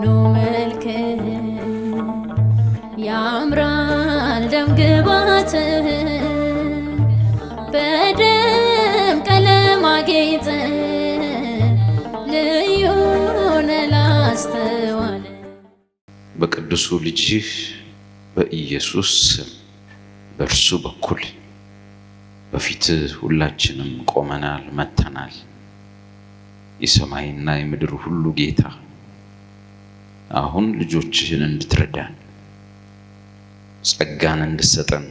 ጽኑ መልክ ያምራል ደም ግባት በደም ቀለም አጌጠ ልዩ ነው ላስተዋለ በቅዱሱ ልጅህ በኢየሱስ ስም በእርሱ በኩል በፊት ሁላችንም ቆመናል መተናል። የሰማይና የምድር ሁሉ ጌታ አሁን ልጆችህን እንድትረዳን ጸጋን እንድትሰጠን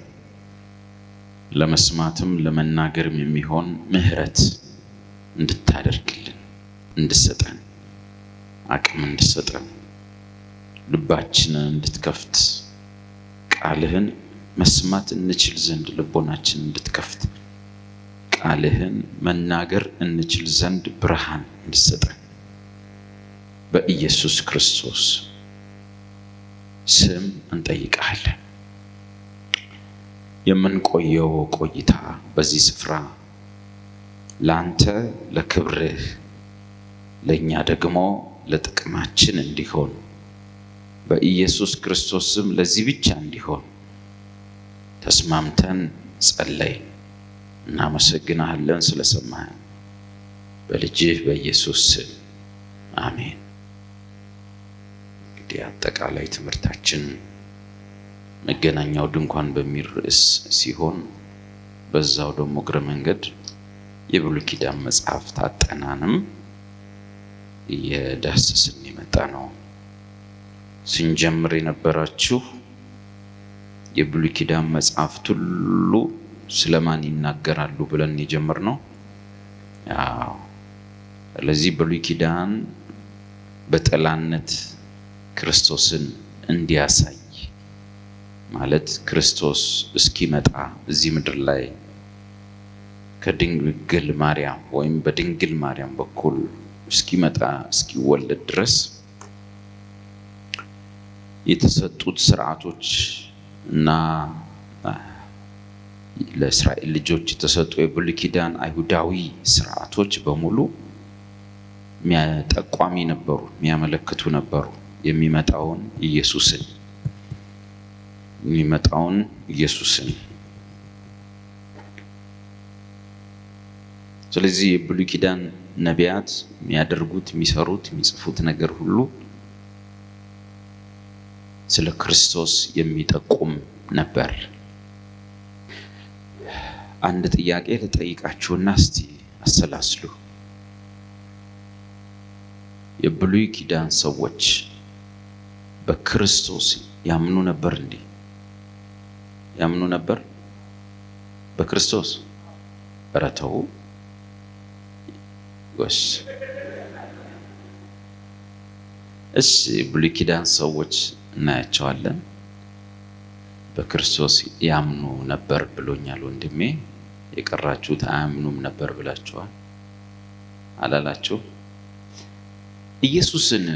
ለመስማትም ለመናገርም የሚሆን ምህረት እንድታደርግልን እንድትሰጠን አቅም እንድትሰጠን ልባችንን እንድትከፍት ቃልህን መስማት እንችል ዘንድ ልቦናችንን እንድትከፍት ቃልህን መናገር እንችል ዘንድ ብርሃን እንድትሰጠን በኢየሱስ ክርስቶስ ስም እንጠይቃለን። የምንቆየው ቆይታ በዚህ ስፍራ ላንተ ለክብርህ ለኛ ደግሞ ለጥቅማችን እንዲሆን በኢየሱስ ክርስቶስ ስም ለዚህ ብቻ እንዲሆን ተስማምተን ጸለይ። እናመሰግናለን ስለሰማህን በልጅህ በኢየሱስ ስም አሜን። እንግዲህ አጠቃላይ ትምህርታችን መገናኛው ድንኳን በሚል ርዕስ ሲሆን በዛው ደግሞ እግረ መንገድ የብሉይ ኪዳን መጽሐፍት አጠናንም እየዳሰስን የመጣ ነው። ስንጀምር የነበራችሁ የብሉይ ኪዳን መጽሐፍት ሁሉ ስለማን ይናገራሉ ብለን የጀመርነው። ስለዚህ ብሉይ ኪዳን በጠላነት ክርስቶስን እንዲያሳይ ማለት ክርስቶስ እስኪመጣ እዚህ ምድር ላይ ከድንግል ማርያም ወይም በድንግል ማርያም በኩል እስኪመጣ እስኪወለድ ድረስ የተሰጡት ሥርዓቶች እና ለእስራኤል ልጆች የተሰጡ የብሉይ ኪዳን አይሁዳዊ ሥርዓቶች በሙሉ ጠቋሚ ነበሩ፣ የሚያመለክቱ ነበሩ የሚመጣውን ኢየሱስን። ስለዚህ የብሉይ ኪዳን ነቢያት የሚያደርጉት የሚሰሩት የሚጽፉት ነገር ሁሉ ስለ ክርስቶስ የሚጠቁም ነበር። አንድ ጥያቄ ልጠይቃችሁና እስቲ አሰላስሉ። የብሉይ ኪዳን ሰዎች በክርስቶስ ያምኑ ነበር እንዴ? ያምኑ ነበር በክርስቶስ? ኧረ ተው ጎሽ። እሺ የብሉይ ኪዳን ሰዎች እናያቸዋለን። በክርስቶስ ያምኑ ነበር ብሎኛል ወንድሜ። የቀራችሁት አያምኑም ነበር ብላችኋል አላላችሁ? ኢየሱስን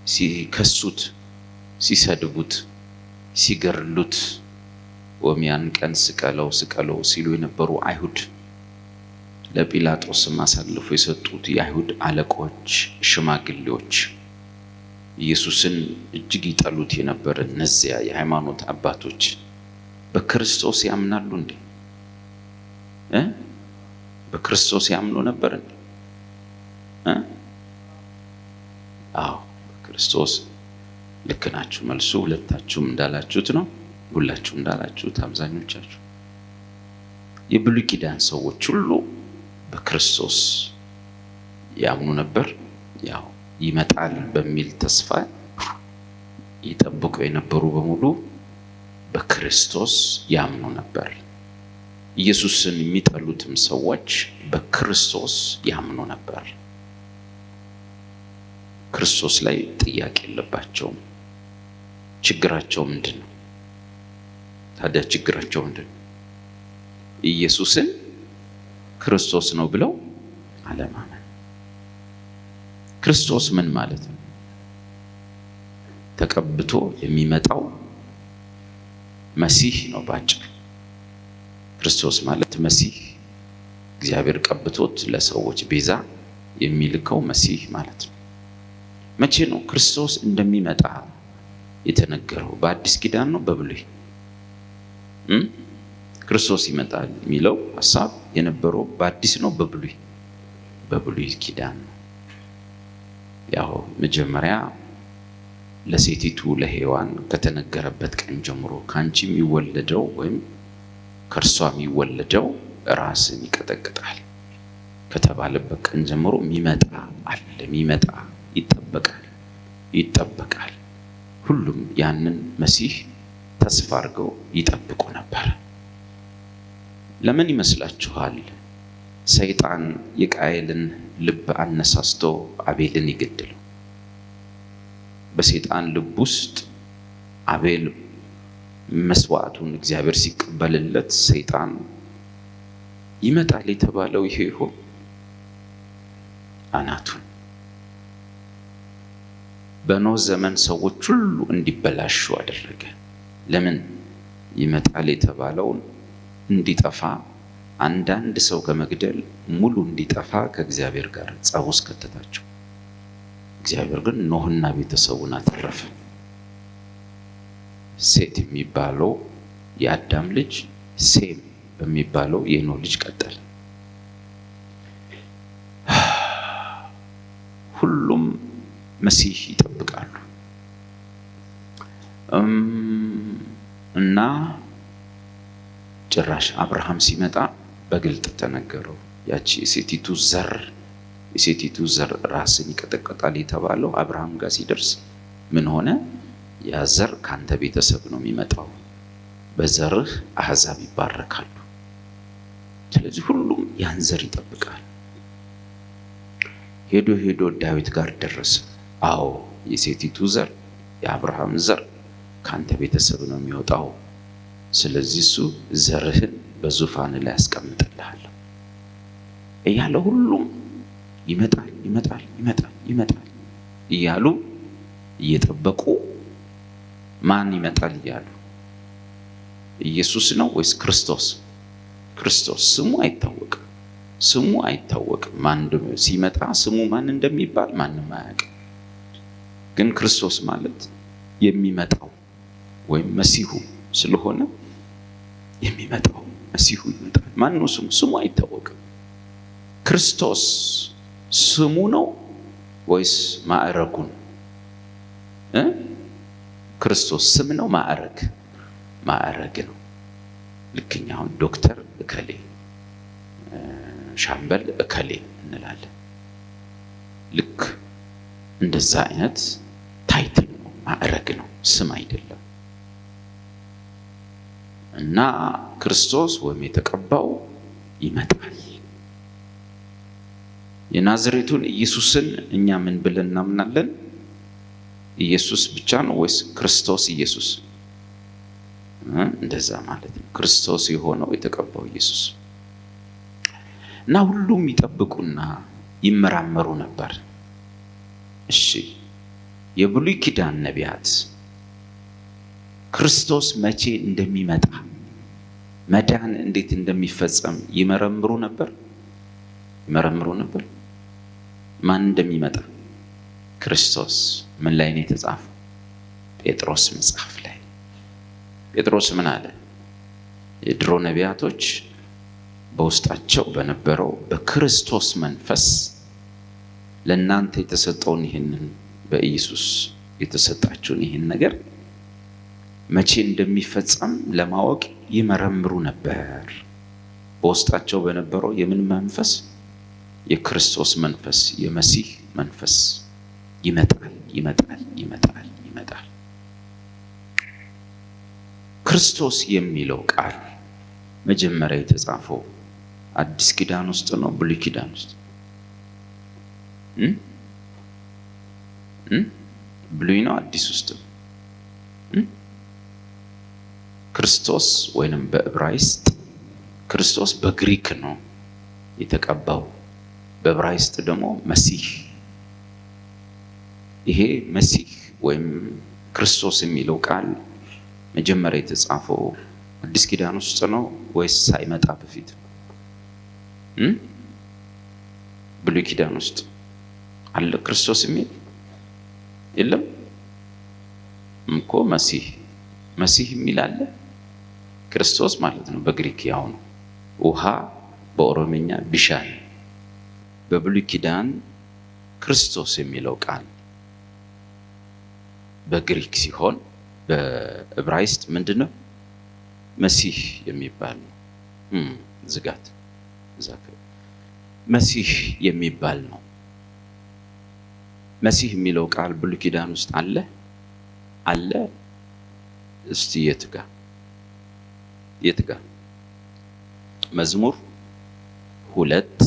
ሲከሱት፣ ሲሰድቡት፣ ሲገርሉት ወሚያን ቀን ስቀለው ሲሉ የነበሩ አይሁድ ለጲላጦስም አሳልፎ የሰጡት የአይሁድ አለቆች፣ ሽማግሌዎች ኢየሱስን እጅግ ይጠሉት የነበረ እነዚያ የሃይማኖት አባቶች በክርስቶስ ያምናሉ እንዴ? በክርስቶስ ያምኑ ነበር እንዴ? አዎ በክርስቶስ ልክ ናችሁ። መልሱ ሁለታችሁም እንዳላችሁት ነው። ሁላችሁም እንዳላችሁት አብዛኞቻችሁ የብሉይ ኪዳን ሰዎች ሁሉ በክርስቶስ ያምኑ ነበር። ያው ይመጣል በሚል ተስፋ ይጠብቁ የነበሩ በሙሉ በክርስቶስ ያምኑ ነበር። ኢየሱስን የሚጠሉትም ሰዎች በክርስቶስ ያምኑ ነበር። ክርስቶስ ላይ ጥያቄ የለባቸውም። ችግራቸው ምንድነው? ታዲያ ችግራቸው ምንድነው? ኢየሱስን ክርስቶስ ነው ብለው አለማመን። ክርስቶስ ምን ማለት ነው? ተቀብቶ የሚመጣው መሲህ ነው ባጭሩ። ክርስቶስ ማለት መሲህ፣ እግዚአብሔር ቀብቶት ለሰዎች ቤዛ የሚልከው መሲህ ማለት ነው። መቼ ነው ክርስቶስ እንደሚመጣ የተነገረው? በአዲስ ኪዳን ነው በብሉይ? ክርስቶስ ይመጣል የሚለው ሐሳብ የነበረው በአዲስ ነው በብሉይ? በብሉይ ኪዳን ነው። ያው መጀመሪያ ለሴቲቱ ለሔዋን ከተነገረበት ቀን ጀምሮ ካንቺ የሚወለደው ወይም ከእርሷ የሚወለደው ራስን ይቀጠቅጣል ከተባለበት ቀን ጀምሮ የሚመጣ አለ፣ የሚመጣ ይጠበቃል። ሁሉም ያንን መሲህ ተስፋ አድርገው ይጠብቁ ነበር። ለምን ይመስላችኋል ሰይጣን የቃየልን ልብ አነሳስቶ አቤልን ይገድለው? በሰይጣን ልብ ውስጥ አቤል መስዋዕቱን እግዚአብሔር ሲቀበልለት ሰይጣን ይመጣል የተባለው ይሄ ይሆን? አናቱን በኖህ ዘመን ሰዎች ሁሉ እንዲበላሹ አደረገ። ለምን? ይመጣል የተባለውን እንዲጠፋ አንዳንድ ሰው ከመግደል ሙሉ እንዲጠፋ ከእግዚአብሔር ጋር ጸብ ውስጥ ከተታቸው። እግዚአብሔር ግን ኖህና ቤተሰቡን አተረፈ። ሴት የሚባለው የአዳም ልጅ ሴም በሚባለው የኖህ ልጅ ቀጠለ። ሁሉም መሲህ ይጠብቃሉ እና ጭራሽ አብርሃም ሲመጣ በግልጥ ተነገረው። ያቺ የሴቲቱ ዘር ራስን ይቀጠቅጣል የተባለው አብርሃም ጋር ሲደርስ ምን ሆነ? ያ ዘር ካንተ ቤተሰብ ነው የሚመጣው፣ በዘርህ አሕዛብ ይባረካሉ። ስለዚህ ሁሉም ያን ዘር ይጠብቃል። ሄዶ ዳዊት ጋር ደረሰ። አዎ የሴቲቱ ዘር የአብርሃም ዘር ካንተ ቤተሰብ ነው የሚወጣው፣ ስለዚህ እሱ ዘርህን በዙፋን ላይ ያስቀምጥልሃል እያለ ሁሉም ይመጣል እያሉ እየጠበቁ ማን ይመጣል እያሉ ኢየሱስ ነው ወይስ ክርስቶስ? ክርስቶስ ስሙ አይታወቅም። ማን ሲመጣ ስሙ ማን እንደሚባል ማንም አያውቅም። ግን ክርስቶስ ማለት የሚመጣው ወይም መሲሁ ስለሆነ የሚመጣው መሲሁ ይመጣል። ማን ነው ስሙ? ስሙ አይታወቅም። ክርስቶስ ስሙ ነው ወይስ ማዕረጉ ነው? ክርስቶስ ስም ነው ማዕረግ ነው። ልክኛውን ዶክተር እከሌ፣ ሻምበል እከሌ እንላለን። ልክ እንደዛ አይነት ታይትል ነው፣ ማዕረግ ነው፣ ስም አይደለም። እና ክርስቶስ ወይም የተቀባው ይመጣል። የናዝሬቱን ኢየሱስን እኛ ምን ብለን እናምናለን? ኢየሱስ ብቻ ነው ወይስ ክርስቶስ ኢየሱስ? እንደዛ ማለት ነው። ክርስቶስ የሆነው የተቀባው ኢየሱስ እና ሁሉም ይጠብቁና ይመራመሩ ነበር። እሺ የብሉይ ኪዳን ነቢያት ክርስቶስ መቼ እንደሚመጣ መዳን እንዴት እንደሚፈጸም ይመረምሩ ነበር። ማን እንደሚመጣ ክርስቶስ ምን ላይ ነው የተጻፈው? ጴጥሮስ መጽሐፍ ላይ። ጴጥሮስ ምን አለ? የድሮ ነቢያቶች በውስጣቸው በነበረው በክርስቶስ መንፈስ ለእናንተ የተሰጠውን ይህንን በኢየሱስ የተሰጣችሁን ይህን ነገር መቼ እንደሚፈጸም ለማወቅ ይመረምሩ ነበር። በውስጣቸው በነበረው የምን መንፈስ? የክርስቶስ መንፈስ፣ የመሲህ መንፈስ ይመጣል። ክርስቶስ የሚለው ቃል መጀመሪያ የተጻፈው አዲስ ኪዳን ውስጥ ነው ብሉይ ኪዳን ውስጥ? ብሉይ ነው አዲስ ውስጥ? ክርስቶስ ወይንም በዕብራይስጥ ክርስቶስ በግሪክ ነው የተቀባው፣ በዕብራይስጥ ደግሞ መሲህ። ይሄ መሲህ ወይም ክርስቶስ የሚለው ቃል መጀመሪያ የተጻፈው አዲስ ኪዳን ውስጥ ነው ወይስ ሳይመጣ በፊት? ብሉይ ኪዳን ውስጥ አለ ክርስቶስ የሚል የለም እኮ መሲህ የሚል አለ። ክርስቶስ ማለት ነው በግሪክ ያው ነው። ውሃ በኦሮምኛ ቢሻን፣ በብሉይ ኪዳን ክርስቶስ የሚለው ቃል በግሪክ ሲሆን በዕብራይስጥ ምንድነው መሲህ የሚባል ነው። ዝጋት መሲህ የሚባል ነው። መሲህ የሚለው ቃል ብሉይ ኪዳን ውስጥ አለ። እስቲ የት ጋር መዝሙር 2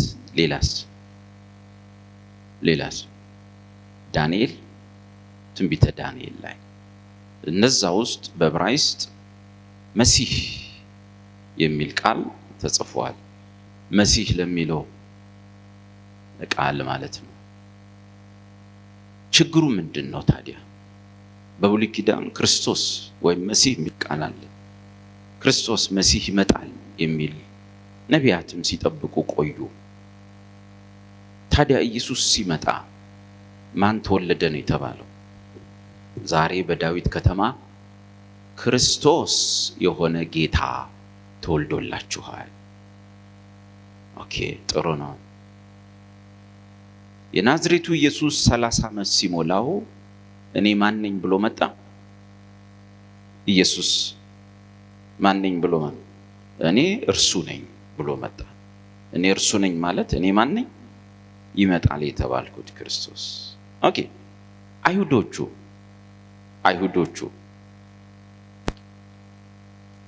ሌላስ ዳንኤል ትንቢተ ዳንኤል ላይ እነዛ ውስጥ በዕብራይስጥ መሲህ የሚል ቃል ተጽፏል። መሲህ ለሚለው ቃል ማለት ነው። ችግሩ ምንድነው ታዲያ? በብሉይ ኪዳን ክርስቶስ ወይም መሲህ የሚል ቃል አለ። ክርስቶስ መሲህ ይመጣል የሚል ነቢያትም ሲጠብቁ ቆዩ። ታዲያ ኢየሱስ ሲመጣ ማን ተወለደ ነው የተባለው? ዛሬ በዳዊት ከተማ ክርስቶስ የሆነ ጌታ ተወልዶላችኋል። ኦኬ ጥሩ ነው። የናዝሬቱ ኢየሱስ 30 ዓመት ሲሞላው እኔ ማን ነኝ ብሎ መጣ። ኢየሱስ ማን ነኝ ብሎ መጣ? እኔ እርሱ ነኝ ብሎ መጣ። እኔ እርሱ ነኝ ማለት እኔ ማን ነኝ? ይመጣል የተባልኩት ክርስቶስ። ኦኬ አይሁዶቹ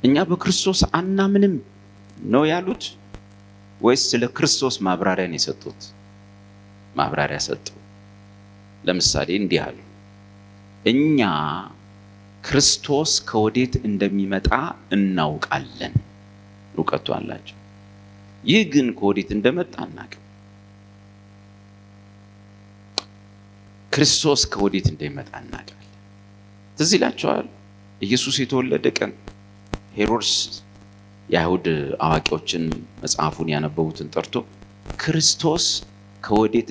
እኛ በክርስቶስ አናምንም ነው ያሉት ወይስ ስለ ክርስቶስ ማብራሪያን የሰጡት? ማብራሪያ ሰጡ። ለምሳሌ እንዲህ አሉ፣ እኛ ክርስቶስ ከወዴት እንደሚመጣ እናውቃለን። እውቀቱ አላቸው። ይህ ግን ከወዴት እንደመጣ አናውቅም። ክርስቶስ ከወዴት እንደሚመጣ እናውቃለን። ትዝ ይላችኋል ኢየሱስ የተወለደ ቀን ሄሮድስ የአይሁድ አዋቂዎችን መጽሐፉን ያነበቡትን ጠርቶ ክርስቶስ ከወዴት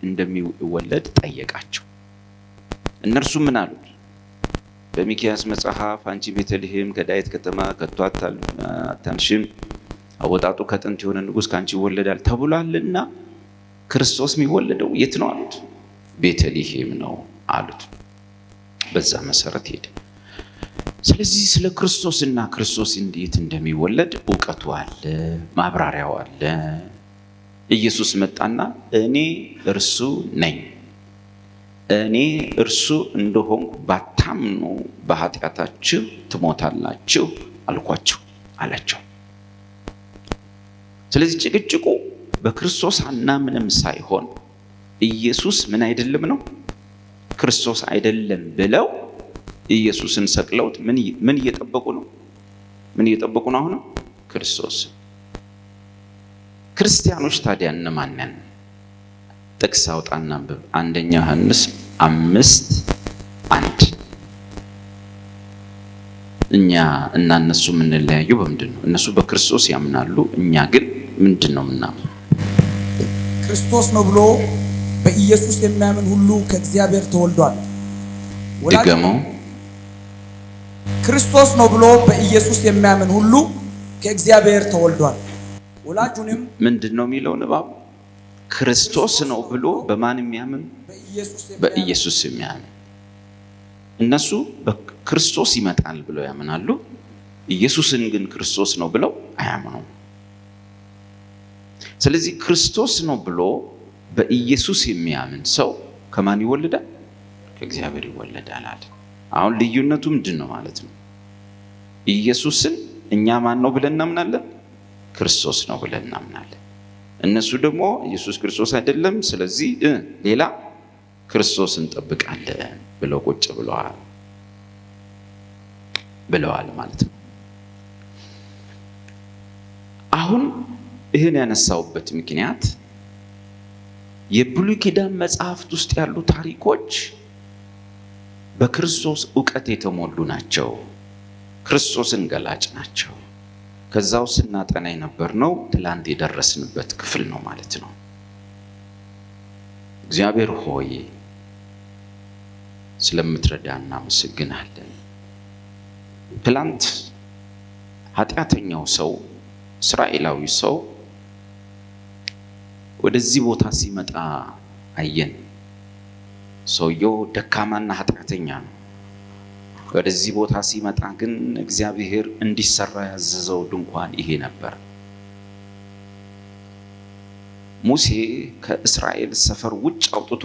እንደሚወለድ ጠየቃቸው። እነርሱ ምን አሉት? በሚክያስ መጽሐፍ አንቺ ቤተልሔም ከዳዊት ከተማ ከቶ አታንሽም፣ አወጣጡ ከጥንት የሆነ ንጉሥ ካንቺ ይወለዳል ተብሏልና ክርስቶስ የሚወለደው የት ነው አሉት። ቤተልሔም ነው አሉት። በዛ መሰረት ሄደ። ስለዚህ ስለ ክርስቶስና ክርስቶስ እንዴት እንደሚወለድ እውቀቱ አለ፣ ማብራሪያው አለ። ኢየሱስ መጣና እኔ እርሱ ነኝ፣ እኔ እርሱ እንደሆንኩ ባታምኑ በኃጢአታችሁ ትሞታላችሁ አልኳቸው አላቸው። ስለዚህ ጭቅጭቁ በክርስቶስ አናምንም ሳይሆን ኢየሱስ ምን አይደለም ነው፣ ክርስቶስ አይደለም ብለው ኢየሱስን ሰቅለውት ምን እየጠበቁ ነው? አሁን ክርስቶስ። ክርስቲያኖች ታዲያ እነማን ነን? ጥቅስ አውጣና አንብብ። 1 ዮሐንስ 5:1 እኛ እና እነሱ የምንለያየው በምንድን ነው? እነሱ በክርስቶስ ያምናሉ፣ እኛ ግን ምንድን ነው የምናምነው? ክርስቶስ ነው ብሎ በኢየሱስ የሚያምን ሁሉ ከእግዚአብሔር ተወልዷል። ድገመው። ክርስቶስ ነው ብሎ በኢየሱስ የሚያምን ሁሉ ከእግዚአብሔር ተወልዷል። ወላጁንም ምንድን ነው የሚለው ንባቡ? ክርስቶስ ነው ብሎ በማን የሚያምን? በኢየሱስ የሚያምን። እነሱ በክርስቶስ ይመጣል ብለው ያምናሉ፣ ኢየሱስን ግን ክርስቶስ ነው ብለው አያምኑም። ስለዚህ ክርስቶስ ነው ብሎ በኢየሱስ የሚያምን ሰው ከማን ይወለዳል? ከእግዚአብሔር ይወለዳል አለ። አሁን ልዩነቱ ምንድነው ማለት ነው? ኢየሱስን እኛ ማን ነው ብለን እናምናለን? ክርስቶስ ነው ብለን እናምናለን። እነሱ ደግሞ ኢየሱስ ክርስቶስ አይደለም፣ ስለዚህ ሌላ ክርስቶስ እንጠብቃለን ብለው ቁጭ ብለዋል ማለት ነው። አሁን ይህን ያነሳውበት ምክንያት የብሉይ ኪዳን መጽሐፍት ውስጥ ያሉ ታሪኮች በክርስቶስ ዕውቀት የተሞሉ ናቸው። ክርስቶስን ገላጭ ናቸው። ከዛው ስናጠና የነበርነው ትላንት የደረስንበት ክፍል ነው ማለት ነው። እግዚአብሔር ሆይ ስለምትረዳን እናመሰግናለን። ትላንት ኃጢአተኛው ሰው እስራኤላዊ ሰው ወደዚህ ቦታ ሲመጣ አየን። ሰውየው ደካማና ኃጢአተኛ ነው። ወደዚህ ቦታ ሲመጣ ግን እግዚአብሔር እንዲሰራ ያዘዘው ድንኳን ይሄ ነበር። ሙሴ ከእስራኤል ሰፈር ውጭ አውጥቶ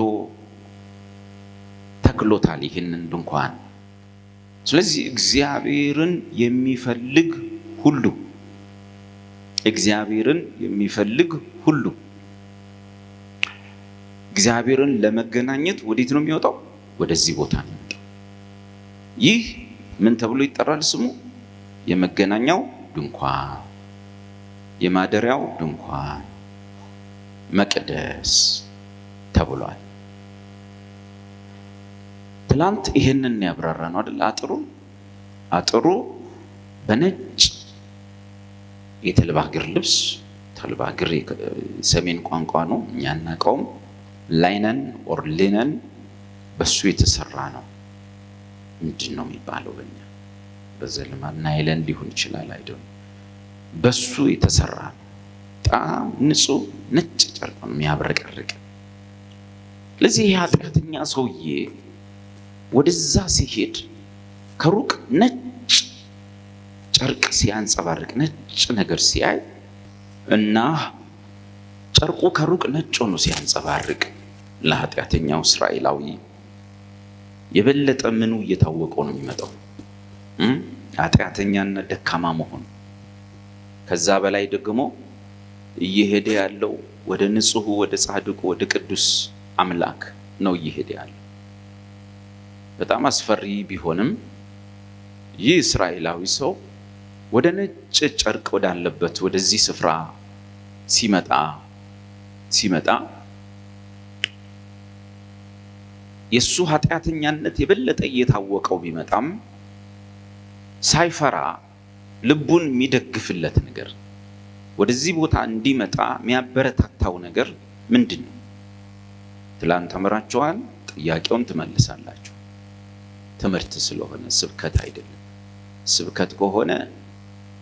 ተክሎታል ይህንን ድንኳን። ስለዚህ እግዚአብሔርን የሚፈልግ ሁሉ እግዚአብሔርን ለመገናኘት ወዴት ነው የሚወጣው? ወደዚህ ቦታ ነው የሚወጣው። ይህ ምን ተብሎ ይጠራል? ስሙ የመገናኛው ድንኳን፣ የማደሪያው ድንኳን፣ መቅደስ ተብሏል። ትላንት ይሄንን ያብራራ ነው አይደል? አጥሩ በነጭ የተልባ እግር ልብስ፣ ተልባ እግር ሰሜን ቋንቋ ነው እኛ እናውቀውም፣ ላይነን ኦር ሊነን በሱ የተሰራ ነው። ምንድን ነው የሚባለው በእኛ በዘልማድ ናይለን ሊሆን ይችላል አይደል? በሱ የተሰራ ነው። በጣም ንጹህ ነጭ ጨርቅ ነው የሚያብረቀርቅ። ለዚህ ኃጢአተኛ ሰውዬ ወደዛ ሲሄድ ከሩቅ ነጭ ጨርቅ ሲያንጸባርቅ ነጭ ነገር ሲያይ እና ጨርቁ ከሩቅ ነጭ ሆኖ ሲያንጸባርቅ ለኃጢአተኛው እስራኤላዊ የበለጠ ምኑ እየታወቀው ነው የሚመጣው? ኃጢአተኛና ደካማ መሆን። ከዛ በላይ ደግሞ እየሄደ ያለው ወደ ንጹህ፣ ወደ ጻድቁ፣ ወደ ቅዱስ አምላክ ነው እየሄደ ያለው። በጣም አስፈሪ ቢሆንም ይህ እስራኤላዊ ሰው ወደ ነጭ ጨርቅ ወዳለበት ወደዚህ ስፍራ ሲመጣ የሱ ኃጢአተኛነት የበለጠ እየታወቀው ቢመጣም ሳይፈራ ልቡን የሚደግፍለት ነገር፣ ወደዚህ ቦታ እንዲመጣ የሚያበረታታው ነገር ምንድን ነው? ትላንት ተምራችኋል። ጥያቄውን ትመልሳላችሁ። ትምህርት ስለሆነ ስብከት አይደለም። ስብከት ከሆነ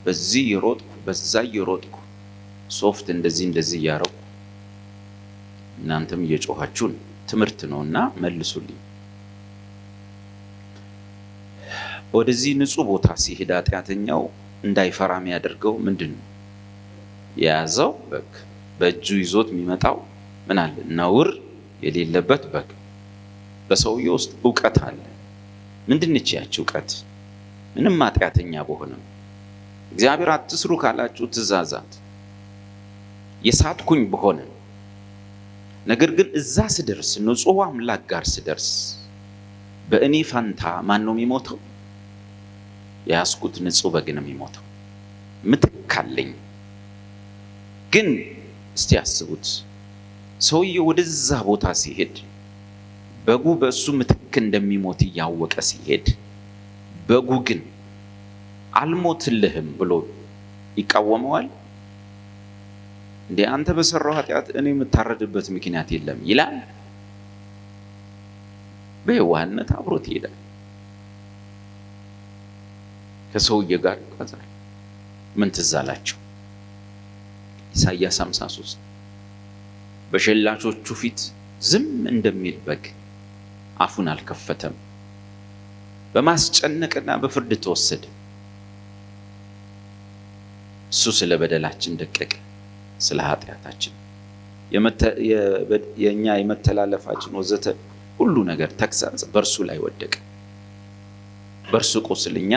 በዚህ የሮጥኩ በዛ የሮጥኩ ሶፍት እንደዚህ እያረኩ እናንተም እየጮኻችሁ ትምህርት ነውና መልሱልኝ። ወደዚህ ንጹህ ቦታ ሲሄድ ኃጢአተኛው እንዳይፈራ የሚያደርገው ምንድን ነው? የያዘው በግ፣ በእጁ ይዞት የሚመጣው ምን አለ? ነውር የሌለበት በግ። በሰውየው ውስጥ ዕውቀት አለ። ምንድን ነች ያቺ ዕውቀት? ምንም ኃጢአተኛ በሆነም እግዚአብሔር አትስሩ ካላችሁ ትእዛዛት የሳትኩኝ በሆነ ነገር ግን እዛ ስደርስ ንጹህ አምላክ ጋር ስደርስ በእኔ ፋንታ ማን ነው የሚሞተው? ያስኩት ንጹህ በግ ነው የሚሞተው። ምትክ አለኝ። ግን እስቲ አስቡት፣ ሰውየው ወደዛ ቦታ ሲሄድ በጉ በእሱ ምትክ እንደሚሞት እያወቀ ሲሄድ በጉ ግን አልሞትልህም ብሎ ይቃወመዋል። እንዴ አንተ በሰራው ኃጢአት እኔ የምታረድበት ምክንያት የለም ይላል። በየዋህነት አብሮት ይሄዳል። ከሰውዬ ጋር ይጓዛል። ምን ትዝ አላቸው? ኢሳይያስ 53 በሸላቾቹ ፊት ዝም እንደሚል በግ አፉን አልከፈተም፣ በማስጨነቅና በፍርድ ተወሰደ። እሱ ስለ በደላችን ደቀቀ፣ ስለ ኃጢአታችን የኛ የመተላለፋችን ወዘተ ሁሉ ነገር ተግሳጽ በእርሱ ላይ ወደቀ። በእርሱ ቁስል እኛ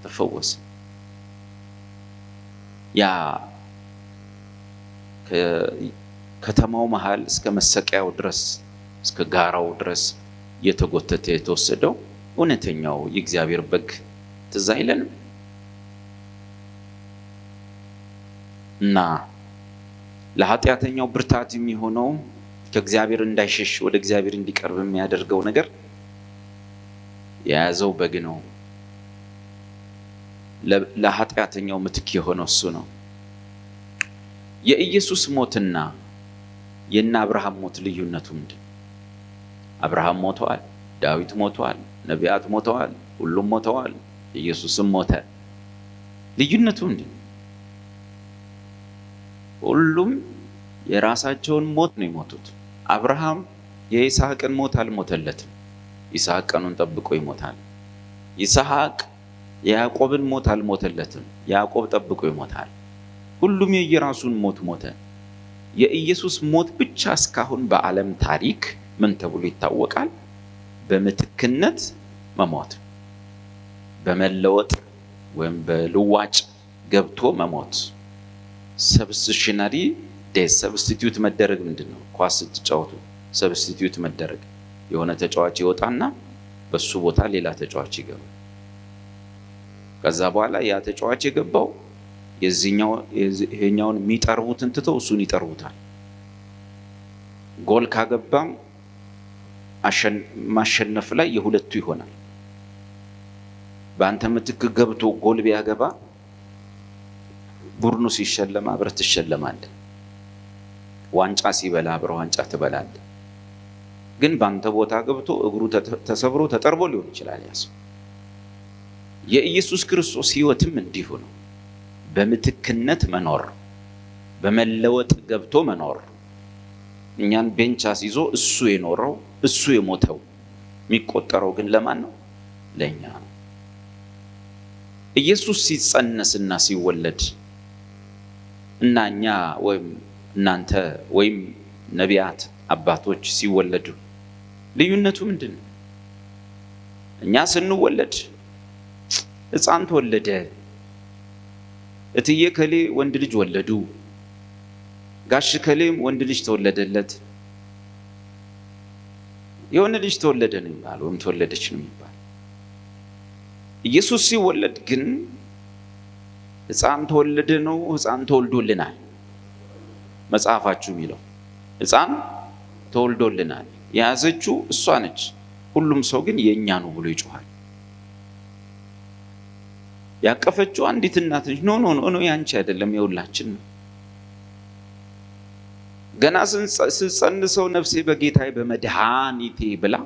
ተፈወስን። ያ ከተማው መሃል እስከ መሰቂያው ድረስ እስከ ጋራው ድረስ የተጎተተ የተወሰደው እውነተኛው የእግዚአብሔር በግ ትዝ አይለንም? እና ለኃጢአተኛው ብርታት የሚሆነው ከእግዚአብሔር እንዳይሸሽ ወደ እግዚአብሔር እንዲቀርብ የሚያደርገው ነገር የያዘው በግ ነው። ለኃጢአተኛው ምትክ የሆነው እሱ ነው። የኢየሱስ ሞትና የእነ አብርሃም ሞት ልዩነቱ ምንድን? አብርሃም ሞተዋል፣ ዳዊት ሞቷል፣ ነቢያት ሞተዋል፣ ሁሉም ሞተዋል። ኢየሱስም ሞተ። ልዩነቱ ምንድን ነው? ሁሉም የራሳቸውን ሞት ነው የሞቱት። አብርሃም የይስሐቅን ሞት አልሞተለትም። ይስሐቅ ቀኑን ጠብቆ ይሞታል። ይስሐቅ የያዕቆብን ሞት አልሞተለትም። ያዕቆብ ጠብቆ ይሞታል። ሁሉም የየራሱን ሞት ሞተ። የኢየሱስ ሞት ብቻ እስካሁን በዓለም ታሪክ ምን ተብሎ ይታወቃል? በምትክነት መሞት፣ በመለወጥ ወይም በልዋጭ ገብቶ መሞት። ሰብስቲሽነሪ ዴዝ። ሰብስቲቲዩት መደረግ ምንድነው? ኳስ ስትጫወቱ ሰብስቲቲዩት መደረግ፣ የሆነ ተጫዋች ይወጣና በሱ ቦታ ሌላ ተጫዋች ይገባል። ከዛ በኋላ ያ ተጫዋች የገባው ይሄኛውን የሚጠርቡትን ትተው እሱን ይጠርቡታል። ጎል ካገባም ማሸነፍ ላይ የሁለቱ ይሆናል። በአንተ ምትክ ገብቶ ጎል ቢያገባ ቡድኑ ሲሸለም አብረህ ትሸለማለህ። ዋንጫ ሲበላ አብረህ ዋንጫ ትበላለህ። ግን በአንተ ቦታ ገብቶ እግሩ ተሰብሮ ተጠርቦ ሊሆን ይችላል ያስ የኢየሱስ ክርስቶስ ሕይወትም እንዲሁ ነው። በምትክነት መኖር፣ በመለወጥ ገብቶ መኖር። እኛን ቤንች አስይዞ እሱ የኖረው እሱ የሞተው የሚቆጠረው ግን ለማን ነው? ለኛ ነው። ኢየሱስ ሲጸነስና ሲወለድ እና እኛ ወይም እናንተ ወይም ነቢያት አባቶች ሲወለዱ ልዩነቱ ምንድነው? እኛ ስንወለድ ሕፃን ተወለደ፣ እትዬ ከሌ ወንድ ልጅ ወለዱ፣ ጋሽ ከሌም ወንድ ልጅ ተወለደለት፣ የወንድ ልጅ ተወለደ ነው የሚባል ወይም ተወለደች ነው የሚባል። ኢየሱስ ሲወለድ ግን ሕፃን ተወለደ ነው፣ ሕፃን ተወልዶልናል። መጽሐፋችሁ የሚለው ሕፃን ተወልዶልናል። የያዘችው እሷ ነች። ሁሉም ሰው ግን የኛ ነው ብሎ ይጮሃል። ያቀፈችው አንዲት እናት ነች። ኖ ኖ ኖ ያንቺ አይደለም የሁላችን ነው። ገና ስንጸንሰው ነፍሴ በጌታዬ በመድኃኒቴ ብላ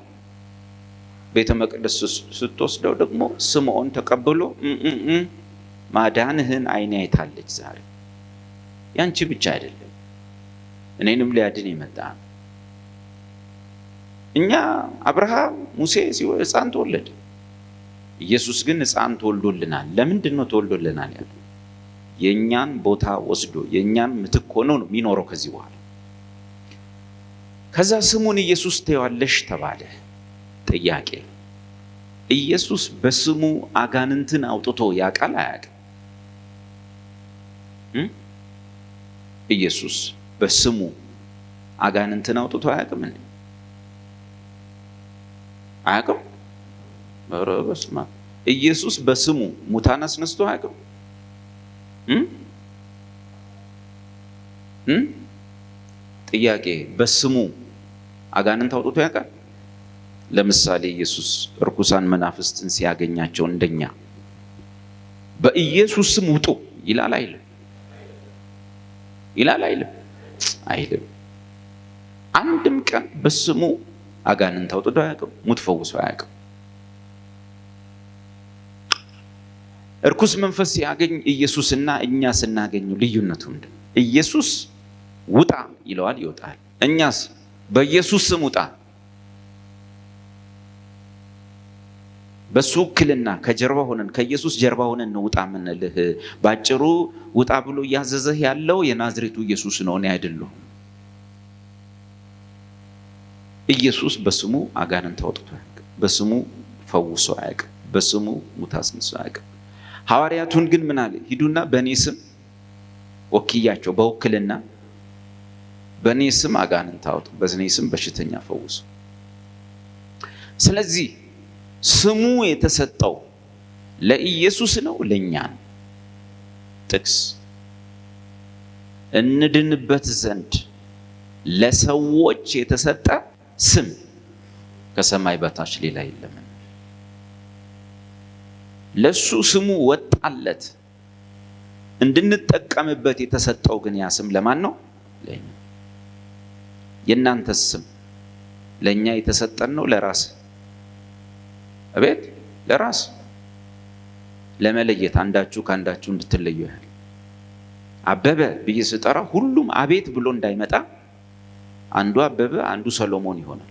ቤተ መቅደስ ስትወስደው ደግሞ ስምዖን ተቀብሎ ማዳንህን አይኔ አይታለች። ዛሬ ያንቺ ብቻ አይደለም እኔንም ሊያድን የመጣ። እኛ አብርሃም ሙሴ ሲወልድ ሕፃን ተወለደ። ኢየሱስ ግን ሕፃን ተወልዶልናል። ለምንድን ነው ተወልዶልናል ያለው? የኛን ቦታ ወስዶ የኛን ምትክ ሆኖ ነው የሚኖረው ከዚህ በኋላ። ከዛ ስሙን ኢየሱስ ትይዋለሽ ተባለ። ጥያቄ፣ ኢየሱስ በስሙ አጋንንትን አውጥቶ ያውቃል አያውቅም? ኢየሱስ በስሙ አጋንንትን አውጥቶ አያውቅም እንዴ? አያውቅም? ኧረ በስመ አብ። ኢየሱስ በስሙ ሙታን አስነስቶ አያውቅም? ጥያቄ፣ በስሙ አጋንንት አውጥቶ ያውቃል? ለምሳሌ ኢየሱስ እርኩሳን መናፍስትን ሲያገኛቸው እንደኛ በኢየሱስ ስም ውጡ ይላል አይልም? ይላል አይልም? አይልም። አንድም ቀን በስሙ አጋንንት አውጥቶ አያውቅም። ሙት ፈውሶ አያውቅም። እርኩስ መንፈስ ሲያገኝ ኢየሱስና እኛ ስናገኘው ልዩነቱ ምንድን ነው? ኢየሱስ ውጣ ይለዋል፣ ይወጣል። እኛስ በኢየሱስ ስም ውጣ። በሱ ውክልና ከጀርባ ሆነን ከኢየሱስ ጀርባ ሆነን ነው ውጣ ምንልህ። ባጭሩ ውጣ ብሎ እያዘዘህ ያለው የናዝሬቱ ኢየሱስ ነው፣ እኔ አይደለሁም። ኢየሱስ በስሙ አጋንንት አውጥቶ አያውቅም። በስሙ ፈውሶ አያውቅም። በስሙ ሙት አስነስቶ አያውቅም። ሐዋርያቱን ግን ምን አለ? ሂዱና በእኔ ስም ወክያቸው፣ በውክልና በእኔ ስም አጋንንት አውጡ፣ በእኔ ስም በሽተኛ ፈውሱ። ስለዚህ ስሙ የተሰጠው ለኢየሱስ ነው፣ ለኛ ነው። ጥቅስ እንድንበት ዘንድ ለሰዎች የተሰጠ ስም ከሰማይ በታች ሌላ የለም። ለሱ ስሙ ወጣለት። እንድንጠቀምበት የተሰጠው ግን ያ ስም ለማን ነው? ለኛ። የእናንተ ስም ለኛ የተሰጠን ነው ለራስ አቤት ለራስ ለመለየት አንዳችሁ ካንዳችሁ እንድትለዩ ያህል አበበ ብዬ ስጠራ ሁሉም አቤት ብሎ እንዳይመጣ አንዱ አበበ አንዱ ሰሎሞን ይሆናል።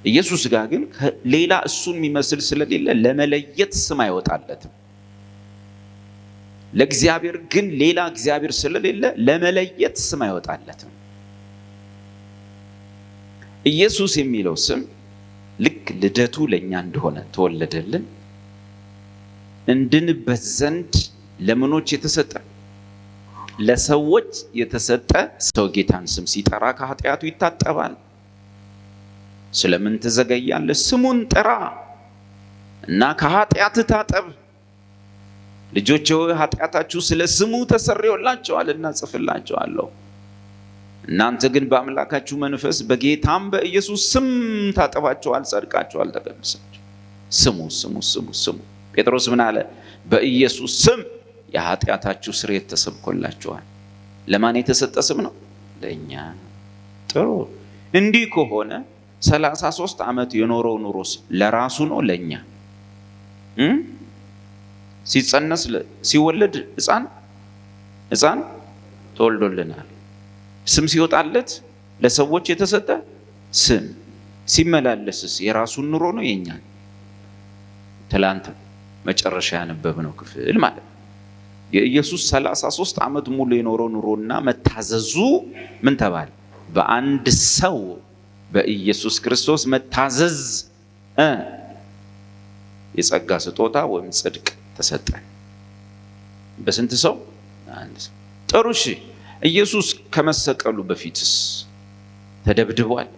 ኢየሱስ ጋር ግን ሌላ እሱን የሚመስል ስለሌለ ለመለየት ስም አይወጣለትም። ለእግዚአብሔር ግን ሌላ እግዚአብሔር ስለሌለ ለመለየት ስም አይወጣለትም። ኢየሱስ የሚለው ስም ልክ ልደቱ ለኛ እንደሆነ ተወለደልን እንድንበት ዘንድ ለምኖች የተሰጠ ለሰዎች የተሰጠ ሰው ጌታን ስም ሲጠራ ከኃጢአቱ ይታጠባል። ስለምን ትዘገያለህ? ስሙን ጥራ እና ከኃጢአት ታጠብ። ልጆቼ ሆይ ኃጢአታችሁ ስለ ስሙ ተሰርዮላችኋልና ጽፍላችኋለሁ። እናንተ ግን በአምላካችሁ መንፈስ በጌታም በኢየሱስ ስም ታጠባችኋል፣ ጸድቃችኋል፣ ተቀድሳችኋል። ስሙ ስሙ ስሙ ስሙ። ጴጥሮስ ምን አለ? በኢየሱስ ስም የኃጢአታችሁ ስርየት ተሰብኮላችኋል። ለማን የተሰጠ ስም ነው? ለኛ። ጥሩ። እንዲህ ከሆነ 33 ዓመት የኖረው ኑሮስ ለራሱ ነው ለኛ? ሲጸነስ ሲወለድ ሕፃን ተወልዶልናል። ስም ሲወጣለት ለሰዎች የተሰጠ ስም ሲመላለስስ የራሱን ኑሮ ነው የኛን? ትላንት መጨረሻ ያነበብነው ክፍል ማለት ነው። የኢየሱስ 33 ዓመት ሙሉ የኖረው ኑሮና መታዘዙ ምን ተባለ? በአንድ ሰው በኢየሱስ ክርስቶስ መታዘዝ የጸጋ ስጦታ ወይም ጽድቅ ተሰጠን። በስንት ሰው? አንድ ሰው። ጥሩ እሺ። ኢየሱስ ከመሰቀሉ በፊትስ ተደብድቧል፣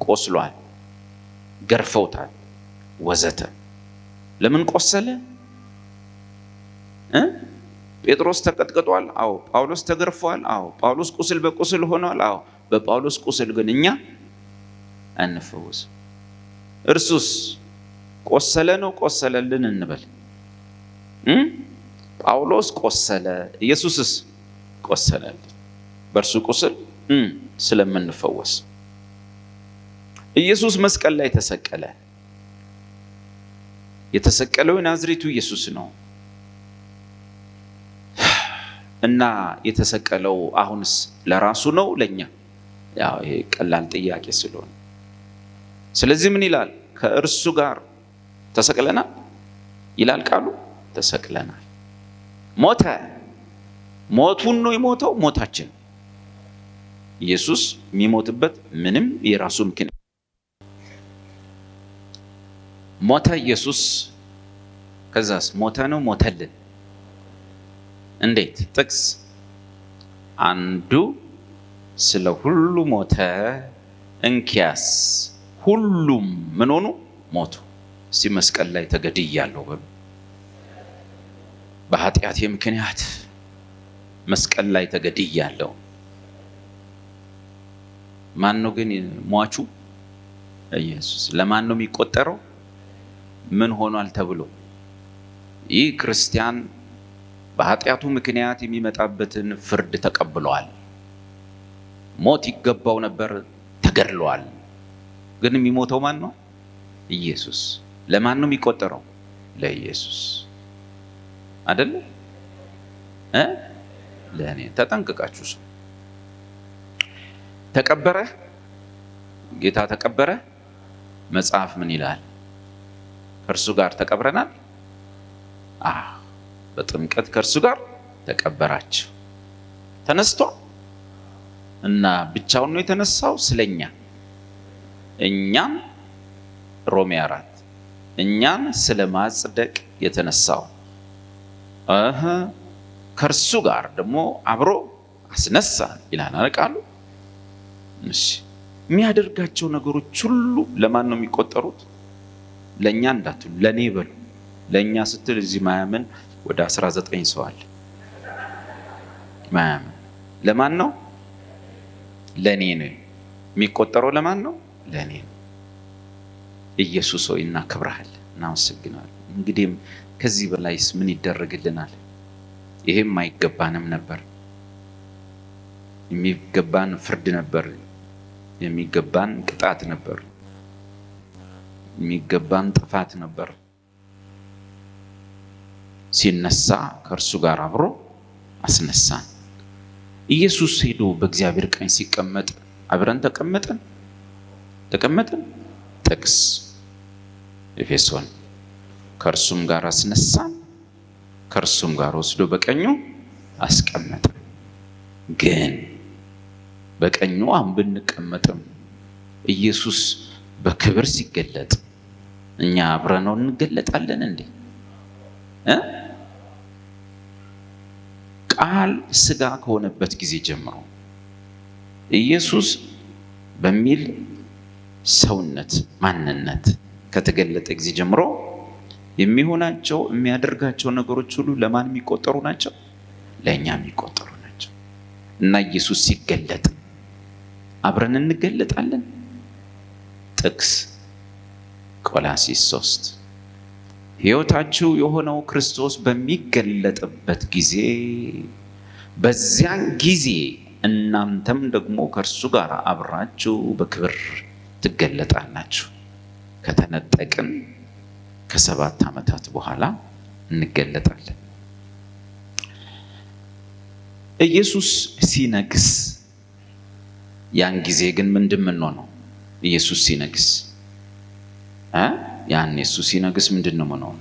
ቆስሏል፣ ገርፈውታል ወዘተ። ለምን ቆሰለ? ጴጥሮስ ተቀጥቅጧል። አዎ። ጳውሎስ ተገርፏል። አዎ። ጳውሎስ ቁስል በቁስል ሆኗል። አዎ። በጳውሎስ ቁስል ግን እኛ አንፈወስ። እርሱስ ቆሰለ ነው ቆሰለልን እንበል። ጳውሎስ ቆሰለ፣ ኢየሱስስ ቆሰለልን። በእርሱ ቁስል ስለምንፈወስ ኢየሱስ መስቀል ላይ ተሰቀለ። የተሰቀለው ናዝሬቱ ኢየሱስ ነው እና የተሰቀለው አሁንስ ለራሱ ነው ለኛ? ያው ይሄ ቀላል ጥያቄ ስለሆነ ስለዚህ ምን ይላል? ከእርሱ ጋር ተሰቅለናል ይላል ቃሉ። ተሰቅለናል። ሞተ። ሞቱን ነው የሞተው፣ ሞታችን። ኢየሱስ የሚሞትበት ምንም የራሱ ምክንያት ሞተ ኢየሱስ። ከዛስ ሞተ ነው ሞተልን። እንዴት? ጥቅስ አንዱ ስለ ሁሉ ሞተ፣ እንኪያስ ሁሉም ምን ሆኑ? ሞቱ። እስቲ መስቀል ላይ ተገድያለሁ በሉ። በኃጢአቴ ምክንያት መስቀል ላይ ተገድያለሁ። ማን ነው ግን ሟቹ? ኢየሱስ። ለማን ነው የሚቆጠረው? ምን ሆኗል ተብሎ? ይህ ክርስቲያን በኃጢአቱ ምክንያት የሚመጣበትን ፍርድ ተቀብሏል። ሞት ይገባው ነበር፣ ተገድሏል። ግን የሚሞተው ማን ነው? ኢየሱስ። ለማን ነው የሚቆጠረው? ለኢየሱስ አይደለ? ለእኔ። ተጠንቅቃችሁ ሰው ተቀበረ፣ ጌታ ተቀበረ። መጽሐፍ ምን ይላል? ከእርሱ ጋር ተቀብረናል። በጥምቀት ከእርሱ ጋር ተቀበራችሁ። ተነስቷል እና ብቻውን ነው የተነሳው ስለኛ። እኛን ሮሜ 4 እኛን ስለ ማጽደቅ የተነሳው ከእርሱ ጋር ደግሞ አብሮ አስነሳን ይላል ቃሉ። እሺ፣ የሚያደርጋቸው ነገሮች ሁሉ ለማን ነው የሚቆጠሩት? ለኛ እንዳትሉ ለኔ በሉ። ለኛ ስትል እዚህ ማያምን ወደ 19 ሰው አለ። ማያምን ለማን ነው? ለኔ ነው የሚቆጠረው። ለማን ነው? ለኔ ነው። ኢየሱስ ሆይ እናከብርሃለን፣ እናመሰግናለን። እንግዲህ ከዚህ በላይስ ምን ይደረግልናል? ይሄም አይገባንም ነበር። የሚገባን ፍርድ ነበር፣ የሚገባን ቅጣት ነበር። የሚገባን ጥፋት ነበር። ሲነሳ ከእርሱ ጋር አብሮ አስነሳን። ኢየሱስ ሄዶ በእግዚአብሔር ቀኝ ሲቀመጥ አብረን ተቀመጥን። ጥቅስ ኤፌሶን ከእርሱም ጋር አስነሳን፣ ከእርሱም ጋር ወስዶ በቀኙ አስቀመጠ። ግን በቀኙ ብንቀመጥም ኢየሱስ በክብር ሲገለጥ እኛ አብረነው እንገለጣለን እንዴ? ቃል ሥጋ ከሆነበት ጊዜ ጀምሮ ኢየሱስ በሚል ሰውነት ማንነት ከተገለጠ ጊዜ ጀምሮ የሚሆናቸው የሚያደርጋቸው ነገሮች ሁሉ ለማን የሚቆጠሩ ናቸው? ለእኛ የሚቆጠሩ ናቸው። እና ኢየሱስ ሲገለጥ አብረን እንገለጣለን። ጥቅስ ቆላስይስ 3 ሕይወታችሁ የሆነው ክርስቶስ በሚገለጥበት ጊዜ በዚያን ጊዜ እናንተም ደግሞ ከእርሱ ጋር አብራችሁ በክብር ትገለጣላችሁ። ከተነጠቅን ከ7 ዓመታት በኋላ እንገለጣለን። ኢየሱስ ሲነግስ ያን ጊዜ ግን ምንድን ነው? ኢየሱስ ሲነግስ ያን ኢየሱስ ሲነግስ ምንድን ነው?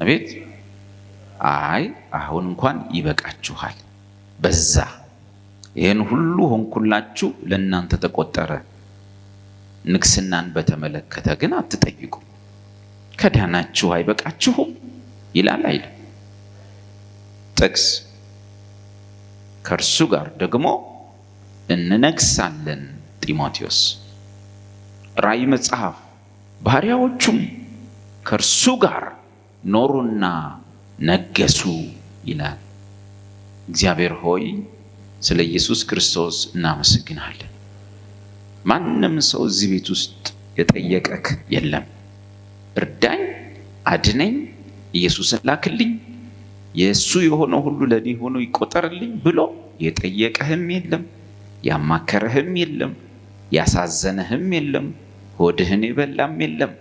አቤት አሁን እንኳን ይበቃችኋል፣ በዛ ይሄን ሁሉ ሆንኩላችሁ ለእናንተ ተቆጠረ። ንግስናን በተመለከተ ግን አትጠይቁ። ከዳናችሁ አይበቃችሁም ይላል አይደል? ጥቅስ ከእርሱ ጋር ደግሞ እንነግሳለን። ጢሞቴዎስ ራእይ መጽሐፍ ባሪያዎቹም ከእርሱ ጋር ኖሩና ነገሱ ይላል። እግዚአብሔር ሆይ ስለ ኢየሱስ ክርስቶስ እናመሰግናለን። ማንም ሰው እዚህ ቤት ውስጥ የጠየቀክ የለም። እርዳኝ፣ አድነኝ፣ ኢየሱስን ላክልኝ፣ የእሱ የሆነው ሁሉ ለኔ ሆኖ ይቆጠርልኝ ብሎ የጠየቀህም የለም፣ ያማከረህም የለም፣ ያሳዘነህም የለም፣ ሆድህን የበላም የለም፣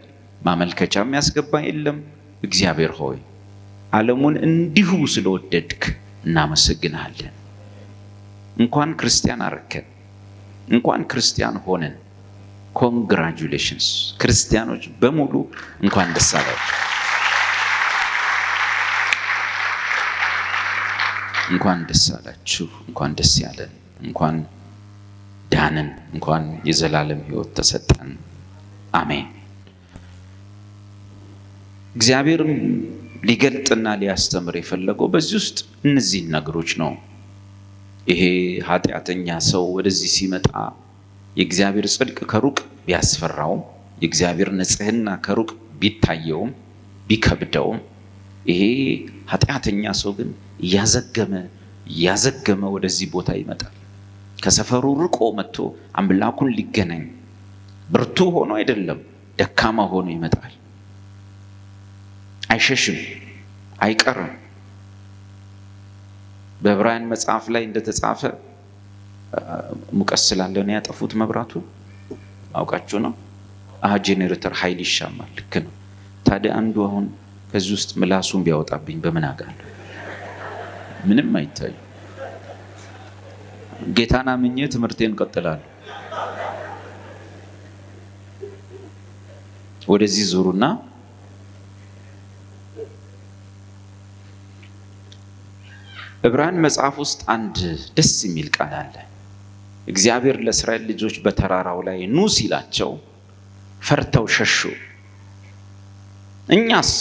ማመልከቻም ያስገባ የለም። እግዚአብሔር ሆይ ዓለሙን እንዲሁ ስለወደድክ እናመሰግናለን። እንኳን ክርስቲያን አረከን፣ እንኳን ክርስቲያን ሆነን። ኮንግራጁሌሽንስ ክርስቲያኖች በሙሉ እንኳን ደስ አላችሁ፣ እንኳን ደስ አላችሁ፣ እንኳን ደስ ያለን፣ እንኳን ዳንን፣ እንኳን የዘላለም ሕይወት ተሰጠን። አሜን። እግዚአብሔርም ሊገልጥና ሊያስተምር የፈለገው በዚህ ውስጥ እነዚህን ነገሮች ነው። ይሄ ኃጢአተኛ ሰው ወደዚህ ሲመጣ የእግዚአብሔር ጽድቅ ከሩቅ ቢያስፈራውም የእግዚአብሔር ንጽሕና ከሩቅ ቢታየውም ቢከብደውም ይሄ ኃጢአተኛ ሰው ግን እያዘገመ ወደዚህ ቦታ ይመጣል። ከሰፈሩ ርቆ መጥቶ አምላኩን ሊገናኝ ብርቱ ሆኖ አይደለም፣ ደካማ ሆኖ ይመጣል። አይሸሽም፣ አይቀርም። በዕብራውያን መጽሐፍ ላይ እንደተጻፈ ሙቀት ስላለ ነው ያጠፉት መብራቱ። አውቃችሁ ነው። ጄኔሬተር ኃይል ይሻማል። ልክ ነው። ታዲያ አንዱ አሁን ከዚህ ውስጥ ምላሱን ቢያወጣብኝ በምን አውቃለሁ? ምንም አይታዩ። ጌታን አምኜ ትምህርቴን ቀጥላለሁ። ወደዚህ ዙሩና ዕብራውያን መጽሐፍ ውስጥ አንድ ደስ የሚል ቃል አለ። እግዚአብሔር ለእስራኤል ልጆች በተራራው ላይ ኑ ሲላቸው ፈርተው ሸሹ። እኛስ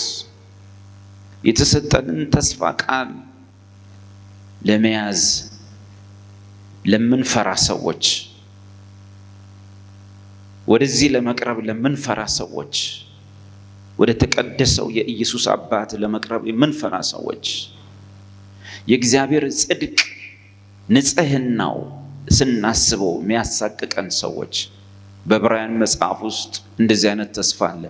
የተሰጠንን ተስፋ ቃል ለመያዝ ለምንፈራ ሰዎች፣ ወደዚህ ለመቅረብ ለምንፈራ ሰዎች፣ ወደ ተቀደሰው የኢየሱስ አባት ለመቅረብ የምንፈራ ሰዎች የእግዚአብሔር ጽድቅ ንጽሕናው ስናስበው የሚያሳቅቀን ሰዎች በዕብራውያን መጽሐፍ ውስጥ እንደዚህ አይነት ተስፋ አለ።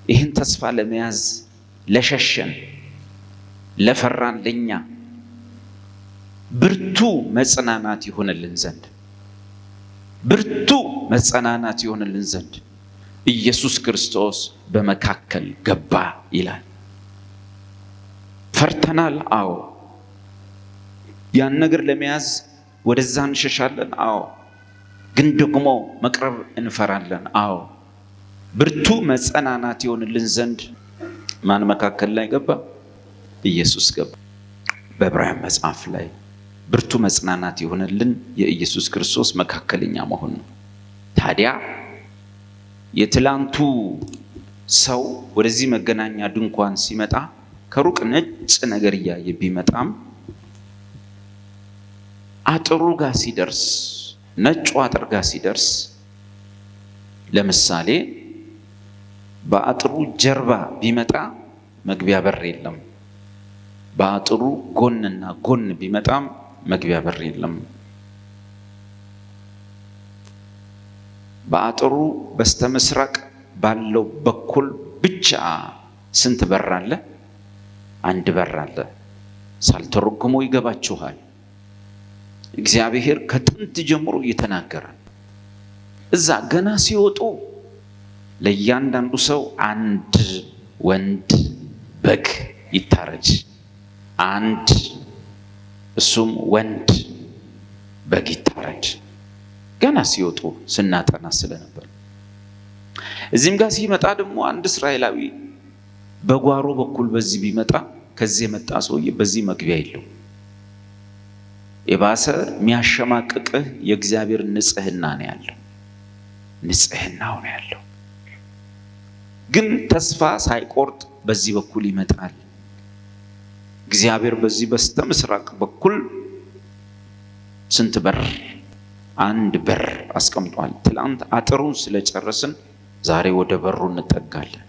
ይህን ተስፋ ለመያዝ ለሸሸን ለፈራን ለኛ ብርቱ መጽናናት ይሆንልን ዘንድ ኢየሱስ ክርስቶስ በመካከል ገባ ይላል። ፈርተናል። አዎ። ያን ነገር ለመያዝ ወደዛ እንሸሻለን። አዎ። ግን ደግሞ መቅረብ እንፈራለን። አዎ። ብርቱ መጸናናት ይሆንልን ዘንድ ማን መካከል ላይ ገባ? ኢየሱስ ገባ። በዕብራውያን መጽሐፍ ላይ ብርቱ መጽናናት ይሆንልን የኢየሱስ ክርስቶስ መካከለኛ መሆን ነው። ታዲያ የትላንቱ ሰው ወደዚህ መገናኛ ድንኳን ሲመጣ ከሩቅ ነጭ ነገር እያየ ቢመጣም አጥሩ ጋር ሲደርስ፣ ነጩ አጥር ጋር ሲደርስ፣ ለምሳሌ በአጥሩ ጀርባ ቢመጣ መግቢያ በር የለም። በአጥሩ ጎንና ጎን ቢመጣም መግቢያ በር የለም። በአጥሩ በስተምስራቅ ባለው በኩል ብቻ ስንት በር አለ? አንድ በር አለ። ሳልተረጉመው ይገባችኋል። እግዚአብሔር ከጥንት ጀምሮ እየተናገረ እዛ ገና ሲወጡ ለእያንዳንዱ ሰው አንድ ወንድ በግ ይታረድ፣ አንድ እሱም ወንድ በግ ይታረድ። ገና ሲወጡ ስናጠና ስለነበር እዚህም ጋር ሲመጣ ደግሞ አንድ እስራኤላዊ በጓሮ በኩል በዚህ ቢመጣ ከዚህ የመጣ ሰውዬ በዚህ መግቢያ የለው። የባሰ የሚያሸማቅቅህ የእግዚአብሔር ንጽህና ነው ያለው። ንጽህናው ነው ያለው። ግን ተስፋ ሳይቆርጥ በዚህ በኩል ይመጣል። እግዚአብሔር በዚህ በስተ ምስራቅ በኩል ስንት በር? አንድ በር አስቀምጧል። ትላንት አጥሩን ስለጨረስን ዛሬ ወደ በሩ እንጠጋለን።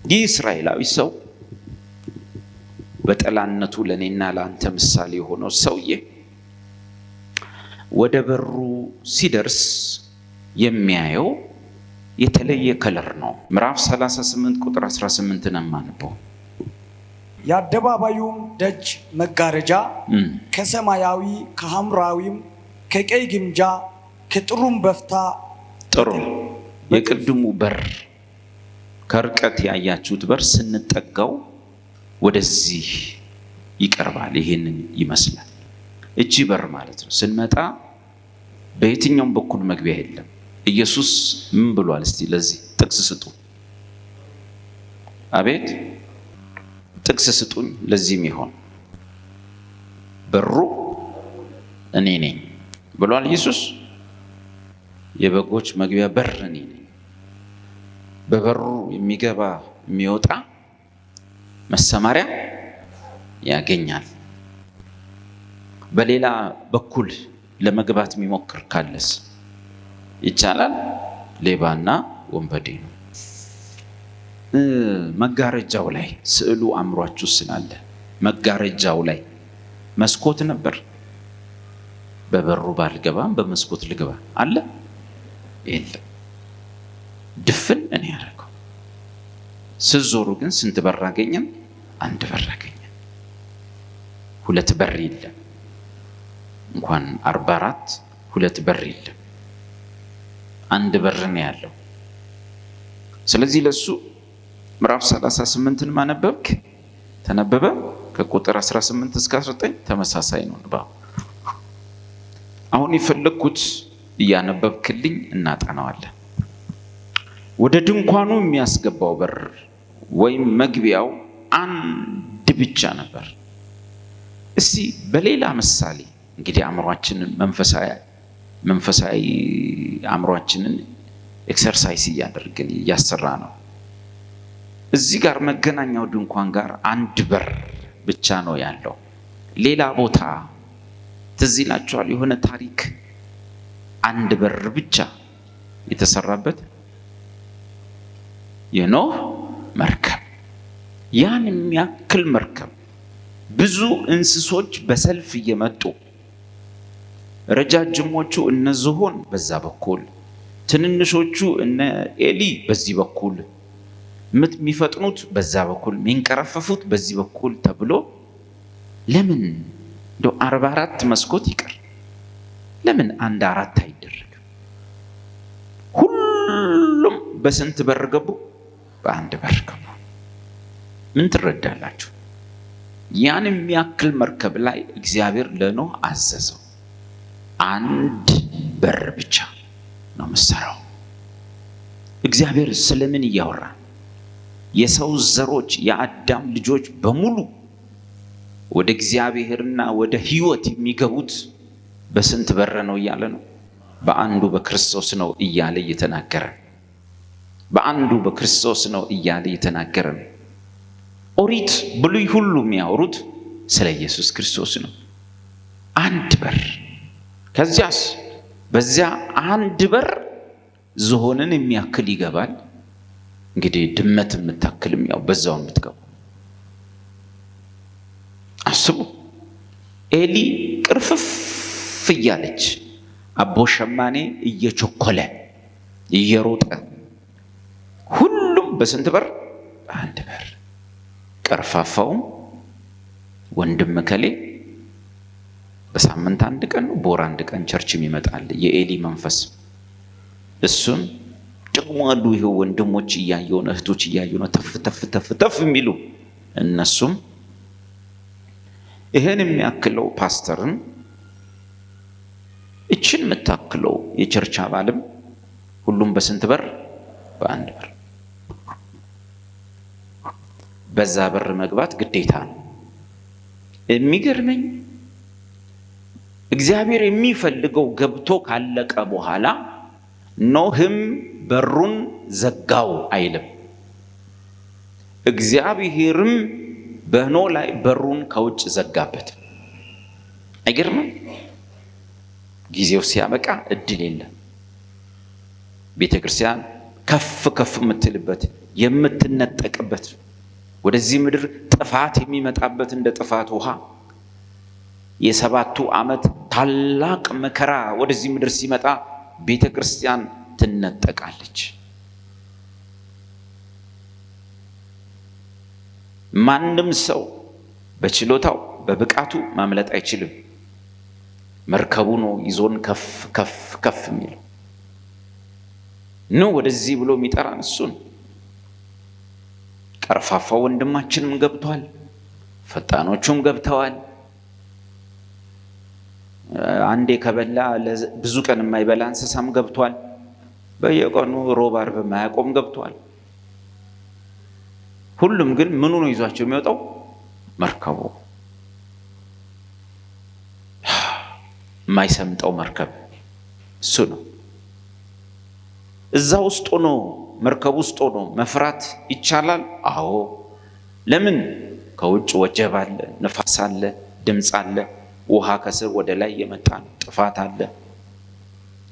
ይህ እስራኤላዊ ሰው በጠላነቱ ለኔና ለአንተ ምሳሌ የሆነው ሰውዬ ወደ በሩ ሲደርስ የሚያየው የተለየ ከለር ነው። ምዕራፍ 38 ቁጥር 18 ነው የማነበው። የአደባባዩም ደጅ መጋረጃ ከሰማያዊ ከሐምራዊም ከቀይ ግምጃ ከጥሩም በፍታ ጥሩ። የቅድሙ በር ከርቀት ያያችሁት በር ስንጠጋው ወደዚህ ይቀርባል። ይሄንን ይመስላል። እቺ በር ማለት ነው። ስንመጣ በየትኛውም በኩል መግቢያ የለም። ኢየሱስ ምን ብሏል? እስቲ ለዚህ ጥቅስ ስጡ። አቤት ጥቅስ ስጡኝ። ለዚህም ይሆን በሩ እኔ ነኝ ብሏል ኢየሱስ። የበጎች መግቢያ በር እኔ ነኝ። በበሩ የሚገባ የሚወጣ መሰማሪያ ያገኛል። በሌላ በኩል ለመግባት የሚሞክር ካለስ ይቻላል? ሌባና ወንበዴ ነው። መጋረጃው ላይ ስዕሉ አምሯችሁ ስላለ መጋረጃው ላይ መስኮት ነበር። በበሩ ባልገባም በመስኮት ልገባ አለ? የለም። ድፍን እኔ ያደረገው። ስዞሩ ግን ስንት በር አገኘን? አንድ በር አገኘን። ሁለት በር የለም። እንኳን 44 ሁለት በር የለም። አንድ በር ነው ያለው። ስለዚህ ለሱ ምዕራፍ 38ን ማነበብክ ተነበበ ከቁጥር 18 እስከ 19 ተመሳሳይ ነው ንባቡ። አሁን የፈለኩት እያነበብክልኝ እናጠናዋለን። ወደ ድንኳኑ የሚያስገባው በር ወይም መግቢያው አንድ ብቻ ነበር። እስቲ በሌላ ምሳሌ እንግዲህ አእምሯችንን መንፈሳዊ አእምሯችንን ኤክሰርሳይዝ እያደረግን እያሰራ ነው። እዚህ ጋር መገናኛው ድንኳን ጋር አንድ በር ብቻ ነው ያለው። ሌላ ቦታ ትዝ ይላችኋል የሆነ ታሪክ አንድ በር ብቻ የተሰራበት የኖህ መርከብ። ያን የሚያክል መርከብ ብዙ እንስሶች በሰልፍ እየመጡ ረጃጅሞቹ እነ ዝሆን በዛ በኩል፣ ትንንሾቹ እነ ኤሊ በዚህ በኩል፣ የሚፈጥኑት በዛ በኩል፣ የሚንቀረፈፉት በዚህ በኩል ተብሎ ለምን እንደው 44 መስኮት ይቀር? ለምን አንድ 4 አይደረግም? ሁሉም በስንት በር ገቡ? በአንድ በር ገቡ። ምን ትረዳላችሁ? ያን የሚያክል መርከብ ላይ እግዚአብሔር ለኖህ አዘዘው። አንድ በር ብቻ ነው የምትሰራው። እግዚአብሔር ስለምን እያወራ? የሰው ዘሮች የአዳም ልጆች በሙሉ ወደ እግዚአብሔርና ወደ ሕይወት የሚገቡት በስንት በር ነው እያለ ነው? በአንዱ በክርስቶስ ነው እያለ እየተናገረ፣ በአንዱ በክርስቶስ ነው እያለ እየተናገረ ነው። ኦሪት ብሉይ ሁሉ የሚያወሩት ስለ ኢየሱስ ክርስቶስ ነው። አንድ በር። ከዚያስ በዚያ አንድ በር ዝሆንን የሚያክል ይገባል። እንግዲህ ድመት የምታክልም ያው በዛው የምትገባ። አስቡ። ኤሊ ቅርፍፍ እያለች አቦ ሸማኔ እየቸኮለ እየሮጠ ሁሉም በስንት በር? በአንድ በር። ቀርፋፋውም ወንድም ከሌ በሳምንት አንድ ቀን በወር አንድ ቀን ቸርችም ይመጣል የኤሊ መንፈስ። እሱም ደግሞ አሉ ይሄው ወንድሞች እያየው ነው፣ እህቶች እያየው ነው ተፍ ተፍ ተፍ ተፍ የሚሉ እነሱም ይሄን የሚያክለው ፓስተርን እችን የምታክለው የቸርች አባልም ሁሉም በስንት በር? በአንድ በር። በዛ በር መግባት ግዴታ ነው። የሚገርመኝ እግዚአብሔር የሚፈልገው ገብቶ ካለቀ በኋላ ኖህም በሩን ዘጋው አይልም። እግዚአብሔርም በኖህ ላይ በሩን ከውጭ ዘጋበት። አይገርምም? ጊዜው ሲያበቃ እድል የለም። ቤተክርስቲያን ከፍ ከፍ የምትልበት የምትነጠቅበት፣ ወደዚህ ምድር ጥፋት የሚመጣበት እንደ ጥፋት ውሃ የ7 ዓመት ታላቅ መከራ ወደዚህ ምድር ሲመጣ ቤተክርስቲያን ትነጠቃለች። ማንም ሰው በችሎታው በብቃቱ ማምለጥ አይችልም። መርከቡ ነው ይዞን ከፍ ከፍ ከፍ የሚለው ነው። ወደዚህ ብሎ የሚጠራን እሱ ነው። ቀርፋፋው ወንድማችንም ገብቷል፣ ፈጣኖቹም ገብተዋል። አንዴ ከበላ ብዙ ቀን የማይበላ እንስሳም ገብቷል። በየቀኑ ሮብ ዓርብ የማያቆም ገብቷል። ሁሉም ግን ምኑ ነው ይዟቸው የሚወጣው? መርከቡ። የማይሰምጠው መርከብ እሱ ነው። እዛ ውስጥ ሆኖ መርከብ ውስጥ ሆኖ መፍራት ይቻላል? አዎ። ለምን? ከውጭ ወጀብ አለ፣ ነፋስ አለ፣ ድምፅ አለ፣ ውሃ ከስር ወደ ላይ የመጣ ነው፣ ጥፋት አለ።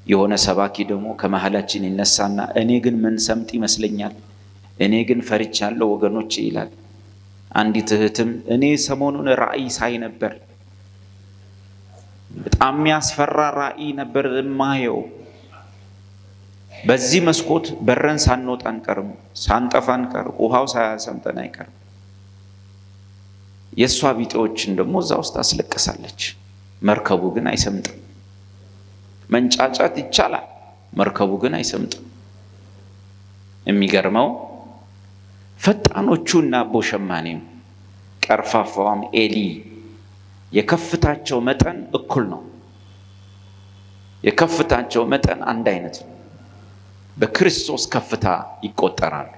የሆነ ሰባኪ ደግሞ ከመሃላችን ይነሳና እኔ ግን ምን ሰምጥ ይመስለኛል፣ እኔ ግን ፈርቻለሁ ወገኖቼ ይላል። አንዲት እህትም እኔ ሰሞኑን ራእይ ሳይ ነበር፣ በጣም የሚያስፈራ ራእይ ነበር ማየው። በዚህ መስኮት በረን ሳንወጣ አንቀርም፣ ሳንጠፋ አንቀርም፣ ውሃው ሳያሰምጠን አይቀርም። የሷ ቢጤዎችን ደግሞ እዛ ውስጥ አስለቀሳለች። መርከቡ ግን አይሰምጥም። መንጫጫት ይቻላል፣ መርከቡ ግን አይሰምጥም። የሚገርመው ፈጣኖቹና አቦ ሸማኔም ቀርፋፋውም ኤሊ የከፍታቸው መጠን እኩል ነው። የከፍታቸው መጠን አንድ አይነት ነው። በክርስቶስ ከፍታ ይቆጠራሉ።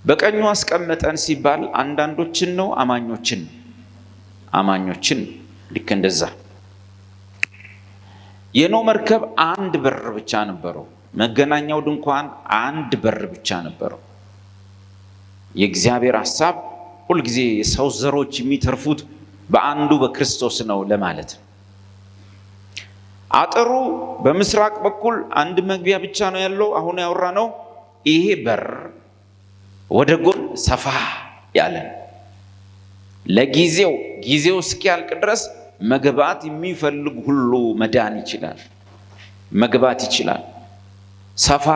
በቀኙ አስቀመጠን ሲባል አንዳንዶችን ነው፣ አማኞችን ልክ እንደዛ። የኖህ መርከብ አንድ በር ብቻ ነበረው። መገናኛው ድንኳን አንድ በር ብቻ ነበረው። የእግዚአብሔር ሐሳብ ሁልጊዜ የሰው ዘሮች የሚተርፉት በአንዱ በክርስቶስ ነው ለማለት ነው። አጥሩ በምስራቅ በኩል አንድ መግቢያ ብቻ ነው ያለው። አሁን ያወራ ነው። ይሄ በር ወደ ጎን ሰፋ ያለ ጊዜው እስኪያልቅ ድረስ መግባት የሚፈልግ ሁሉ መዳን ይችላል፣ መግባት ይችላል። ሰፋ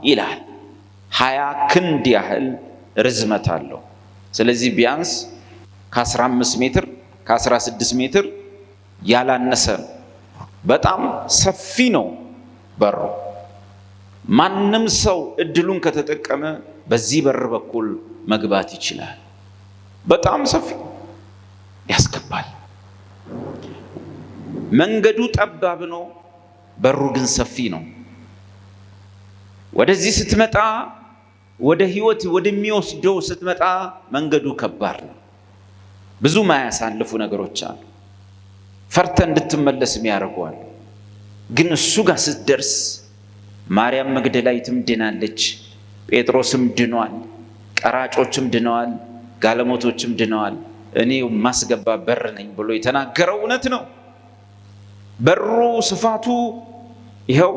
ይላል። 20 ክንድ ያህል ርዝመት አለው። ስለዚህ ቢያንስ ከ15 ሜትር ከ16 ሜትር ያላነሰ በጣም ሰፊ ነው በሩ። ማንም ሰው እድሉን ከተጠቀመ በዚህ በር በኩል መግባት ይችላል። በጣም ሰፊ ያስገባል። መንገዱ ጠባብ ነው፣ በሩ ግን ሰፊ ነው። ወደዚህ ስትመጣ ወደ ህይወት ወደሚወስደው ስትመጣ መንገዱ ከባድ ነው። ብዙ ማያሳልፉ ነገሮች አሉ። ፈርተ እንድትመለስ የሚያደርጉዋል። ግን እሱ ጋር ስትደርስ ማርያም መግደላዊትም ድናለች፣ ጴጥሮስም ድኗል፣ ቀራጮችም ድነዋል፣ ጋለሞቶችም ድነዋል። እኔ ማስገባ በር ነኝ ብሎ የተናገረው እውነት ነው። በሩ ስፋቱ ይኸው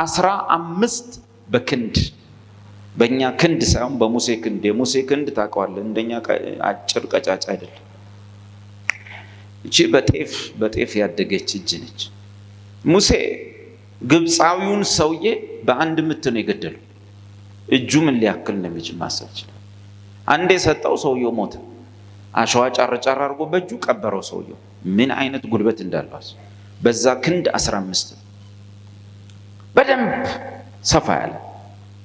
15 በክንድ፣ በእኛ ክንድ ሳይሆን በሙሴ ክንድ። የሙሴ ክንድ ታውቀዋለህ፣ እንደኛ አጭር ቀጫጫ አይደለም። እቺ በጤፍ ያደገች እጅ ነች። ሙሴ ግብፃዊውን ሰውዬ በአንድ ምት ነው የገደለው። እጁ ምን ሊያክል ነው የሚችል ማሰብ ይችላል። አንዴ ሰጠው፣ ሰውየው ሞተ። አሸዋ ጫር ጫር አድርጎ በእጁ ቀበረው ሰውየው። ምን አይነት ጉልበት እንዳለው በዛ ክንድ 15 በደንብ ሰፋ ያለ።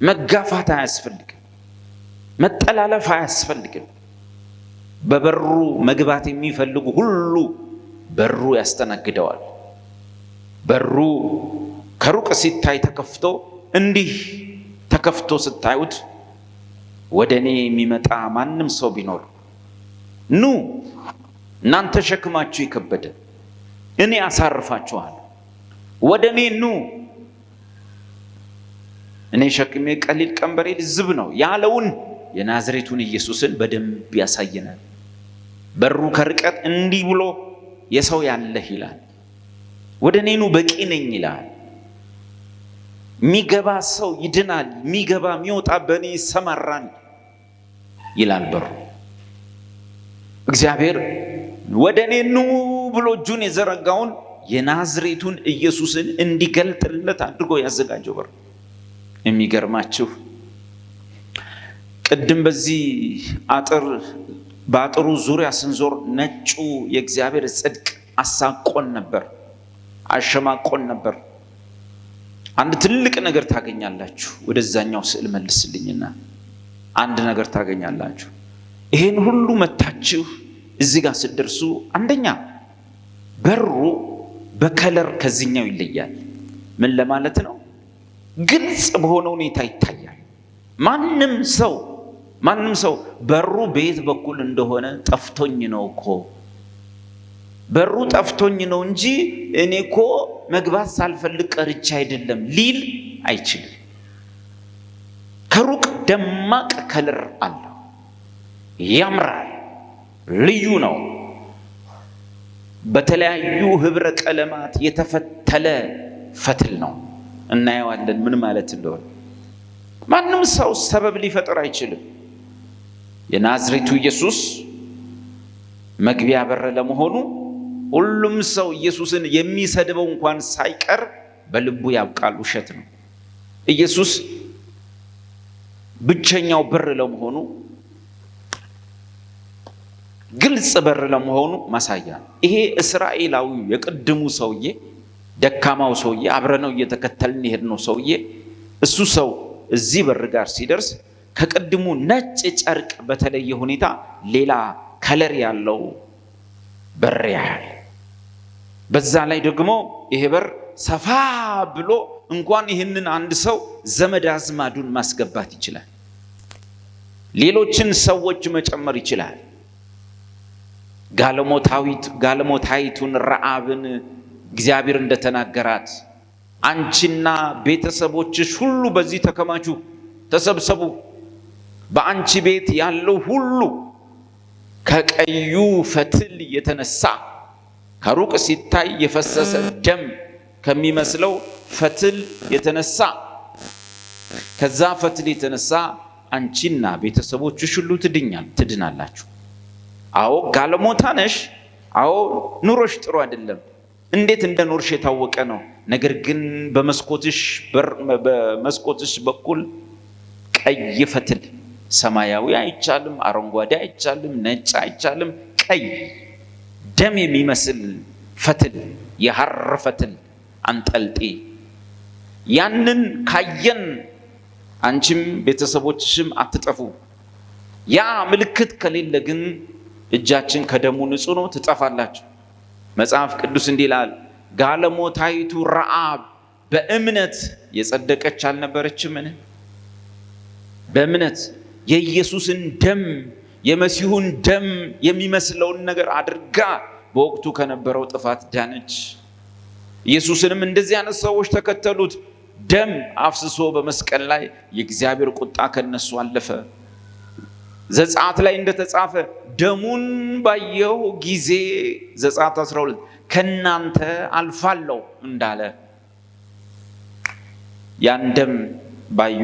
መጋፋት አያስፈልግም፣ መጠላለፍ አያስፈልግም። በበሩ መግባት የሚፈልጉ ሁሉ በሩ ያስተናግደዋል። በሩ ከሩቅ ሲታይ ተከፍቶ እንዲህ ተከፍቶ ስታዩት ወደኔ የሚመጣ ማንም ሰው ቢኖር ኑ እናንተ ሸክማችሁ የከበደ እኔ አሳርፋችኋለሁ፣ ወደኔ ኑ እኔ ሸክሜ ቀሊል ቀንበሬ ልዝብ ነው ያለውን የናዝሬቱን ኢየሱስን በደንብ ያሳየናል። በሩ ከርቀት እንዲህ ብሎ የሰው ያለህ ይላል። ወደኔ ኑ በቂ ነኝ ይላል። የሚገባ ሰው ይድናል፣ የሚገባ የሚወጣ በእኔ ይሰማራል ይላል በሩ። እግዚአብሔር ወደኔ ኑ ብሎ እጁን የዘረጋውን የናዝሬቱን ኢየሱስን እንዲገልጥለት አድርጎ ያዘጋጀው በር። የሚገርማችሁ ቅድም በዚህ በአጥሩ ዙሪያ ስንዞር ነጩ የእግዚአብሔር ጽድቅ አሳቆን ነበር፣ አሸማቆን ነበር። አንድ ትልቅ ነገር ታገኛላችሁ። ወደዛኛው ስዕል መልስልኝና አንድ ነገር ታገኛላችሁ። ይሄን ሁሉ መታችሁ እዚህ ጋር ስትደርሱ አንደኛ በሩ በከለር ከዚህኛው ይለያል። ምን ለማለት ነው? ግልጽ በሆነ ሁኔታ ይታያል። ማንም ሰው በሩ በየት በኩል እንደሆነ ጠፍቶኝ ነው እኮ በሩ ጠፍቶኝ ነው እንጂ እኔ እኮ መግባት ሳልፈልግ ቀርቼ አይደለም ሊል አይችልም። ከሩቅ ደማቅ ከለር አለው፣ ያምራል፣ ልዩ ነው። በተለያዩ ህብረ ቀለማት የተፈተለ ፈትል ነው። እናየዋለን ምን ማለት እንደሆነ። ማንም ሰው ሰበብ ሊፈጥር አይችልም። የናዝሬቱ ኢየሱስ መግቢያ በር ለመሆኑ ሁሉም ሰው ኢየሱስን የሚሰድበው እንኳን ሳይቀር በልቡ ያውቃል፣ ውሸት ነው። ኢየሱስ ብቸኛው በር ለመሆኑ፣ ግልጽ በር ለመሆኑ ማሳያ ነው። ይሄ እስራኤላዊ የቅድሙ ሰውዬ፣ ደካማው ሰውዬ፣ አብረነው እየተከተልን የሄድነው ሰውዬ፣ እሱ ሰው እዚህ በር ጋር ሲደርስ ከቅድሙ ነጭ ጨርቅ በተለየ ሁኔታ ሌላ ከለር ያለው በር ያያል። በዛ ላይ ደግሞ ይሄ በር ሰፋ ብሎ እንኳን ይህንን አንድ ሰው ዘመድ አዝማዱን ማስገባት ይችላል። ሌሎችን ሰዎች መጨመር ይችላል። ጋለሞታይቱን ረዓብን እግዚአብሔር እንደተናገራት አንቺና ቤተሰቦችሽ ሁሉ በዚህ ተከማቹ፣ ተሰብሰቡ፣ በአንቺ ቤት ያለው ሁሉ ከቀዩ ፈትል የተነሳ ከሩቅ ሲታይ የፈሰሰ ደም ከሚመስለው ፈትል የተነሳ ከዛ ፈትል የተነሳ አንቺና ቤተሰቦችሽ ሁሉ ትድናላችሁ። አዎ ጋለሞታ ነሽ፣ አዎ ኑሮሽ ጥሩ አይደለም፣ እንዴት እንደኖርሽ የታወቀ ነው። ነገር ግን በመስኮትሽ በኩል ቀይ ፈትል፣ ሰማያዊ አይቻልም፣ አረንጓዴ አይቻልም፣ ነጭ አይቻልም፣ ቀይ ደም የሚመስል ፈትል፣ የሐር ፈትል አንጠልጤ ያንን ካየን አንቺም ቤተሰቦችሽም አትጠፉ። ያ ምልክት ከሌለ ግን እጃችን ከደሙ ንጹህ ነው፣ ትጠፋላችሁ። መጽሐፍ ቅዱስ እንዲህ ይላል፣ ጋለሞታይቱ ረዓብ በእምነት የጸደቀች አልነበረችምን? በእምነት የኢየሱስን ደም የመሲሁን ደም የሚመስለውን ነገር አድርጋ በወቅቱ ከነበረው ጥፋት ዳነች። ኢየሱስንም እንደዚህ አይነት ሰዎች ተከተሉት። ደም አፍስሶ በመስቀል ላይ የእግዚአብሔር ቁጣ ከነሱ አለፈ። ዘጸአት ላይ እንደተጻፈ ደሙን ባየው ጊዜ ዘጸአት 12 ከናንተ አልፋለሁ እንዳለ ያን ደም ባየ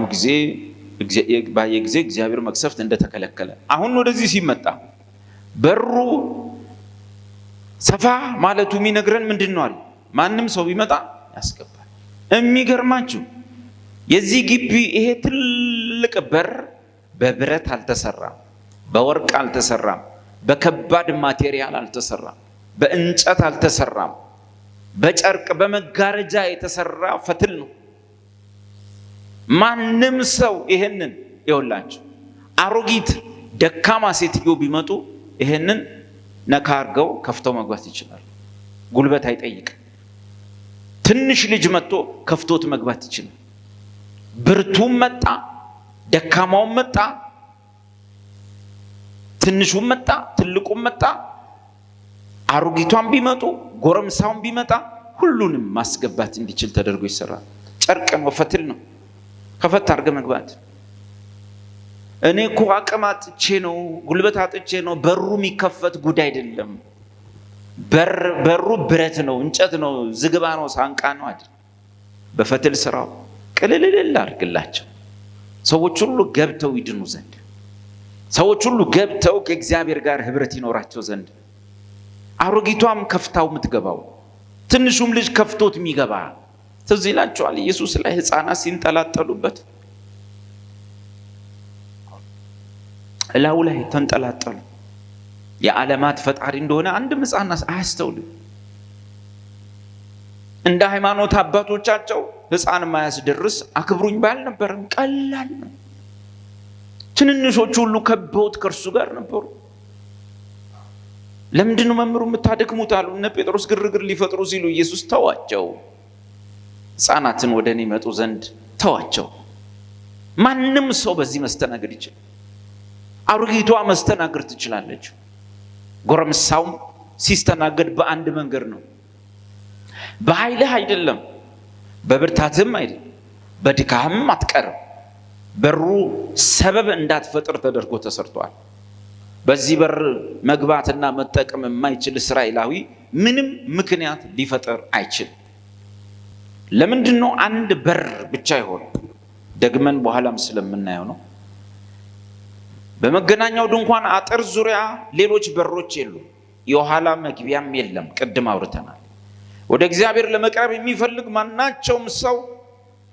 ጊዜ እግዚአብሔር መቅሰፍት እንደተከለከለ። አሁን ወደዚህ ሲመጣ በሩ ሰፋ ማለቱ የሚነግረን ምንድን ነው? ማንም ሰው ቢመጣ ያስገባል። የሚገርማችሁ የዚህ ግቢ ይሄ ትልቅ በር በብረት አልተሰራም፣ በወርቅ አልተሰራም፣ በከባድ ማቴሪያል አልተሰራም፣ በእንጨት አልተሰራም። በጨርቅ በመጋረጃ የተሰራ ፈትል ነው። ማንም ሰው ይሄንን ይወላችሁ አሮጊት ደካማ ሴትዮ ቢመጡ ይሄንን ነካ አድርገው ከፍተው መግባት ይችላል። ጉልበት አይጠይቅም። ትንሽ ልጅ መጥቶ ከፍቶት መግባት ይችላል። ብርቱም መጣ፣ ደካማውም መጣ፣ ትንሹም መጣ፣ ትልቁም መጣ፣ አሮጊቷም ቢመጡ ጎረምሳውም ቢመጣ ሁሉንም ማስገባት እንዲችል ተደርጎ ይሰራል። ጨርቅ ነው፣ ፈትል ነው። ከፈት አድርገ መግባት። እኔ እኮ አቅም አጥቼ ነው፣ ጉልበት አጥቼ ነው። በሩ የሚከፈት ጉዳይ አይደለም። በሩ ብረት ነው፣ እንጨት ነው፣ ዝግባ ነው፣ ሳንቃ ነው አይደል? በፈትል ስራው ቅልልል አድርግላቸው። ሰዎች ሁሉ ገብተው ይድኑ ዘንድ፣ ሰዎች ሁሉ ገብተው ከእግዚአብሔር ጋር ህብረት ይኖራቸው ዘንድ። አሮጊቷም ከፍታው የምትገባው፣ ትንሹም ልጅ ከፍቶት የሚገባ። ትዝ ይላችኋል ኢየሱስ ላይ ህፃናት ሲንጠላጠሉበት እላው ላይ ተንጠላጠሉ። የዓለማት ፈጣሪ እንደሆነ አንድም ህፃናት አያስተውልም። እንደ ሃይማኖት አባቶቻቸው ህፃን ማያስደርስ አክብሩኝ ባል ነበርም። ቀላል ነው። ትንንሾቹ ሁሉ ከበውት ከእርሱ ጋር ነበሩ። ለምንድን ነው መምህሩ የምታደክሙት አሉ። እነ ጴጥሮስ ግርግር ሊፈጥሩ ሲሉ ኢየሱስ ተዋቸው፣ ህፃናትን ወደ እኔ መጡ ዘንድ ተዋቸው። ማንም ሰው በዚህ መስተናገድ ይችላል። አሮጊቷ መስተናገድ ትችላለች። ጎረምሳውም ሲስተናገድ በአንድ መንገድ ነው። በኃይልህ አይደለም፣ በብርታትም አይደለም፣ በድካምም አትቀርም። በሩ ሰበብ እንዳትፈጥር ተደርጎ ተሰርቷል። በዚህ በር መግባትና መጠቀም የማይችል እስራኤላዊ ምንም ምክንያት ሊፈጠር አይችልም። ለምንድን ነው አንድ በር ብቻ ይሆነው? ደግመን በኋላም ስለምናየው ነው። በመገናኛው ድንኳን አጥር ዙሪያ ሌሎች በሮች የሉም፣ የኋላ መግቢያም የለም። ቅድም አውርተናል። ወደ እግዚአብሔር ለመቅረብ የሚፈልግ ማናቸውም ሰው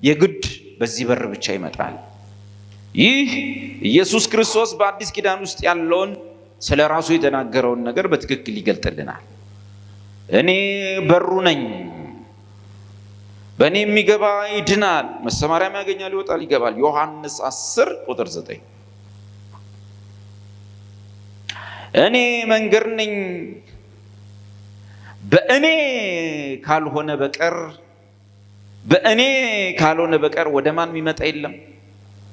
የግድ በዚህ በር ብቻ ይመጣል። ይህ ኢየሱስ ክርስቶስ በአዲስ ኪዳን ውስጥ ያለውን ስለ ራሱ የተናገረውን ነገር በትክክል ይገልጥልናል። እኔ በሩ ነኝ፣ በእኔ የሚገባ ይድናል፣ መሰማሪያም ያገኛል፣ ይወጣል፣ ይገባል። ዮሐንስ 10:9 እኔ መንገድ ነኝ፣ በእኔ ካልሆነ በቀር ወደ ማን የሚመጣ የለም?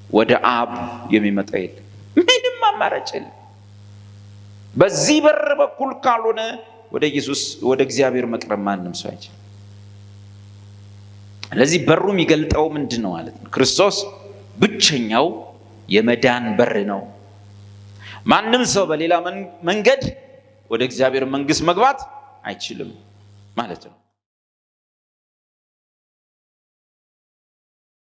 ወደ አብ የሚመጣ የለም። ምንም አማራጭ የለም። በዚህ በር በኩል ካልሆነ ወደ ኢየሱስ ወደ እግዚአብሔር መቅረብ ማንም ሰው አይችልም። ስለዚህ በሩ የሚገልጠው ምንድን ነው ማለት ነው? ክርስቶስ ብቸኛው የመዳን በር ነው። ማንም ሰው በሌላ መንገድ ወደ እግዚአብሔር መንግስት መግባት አይችልም ማለት ነው።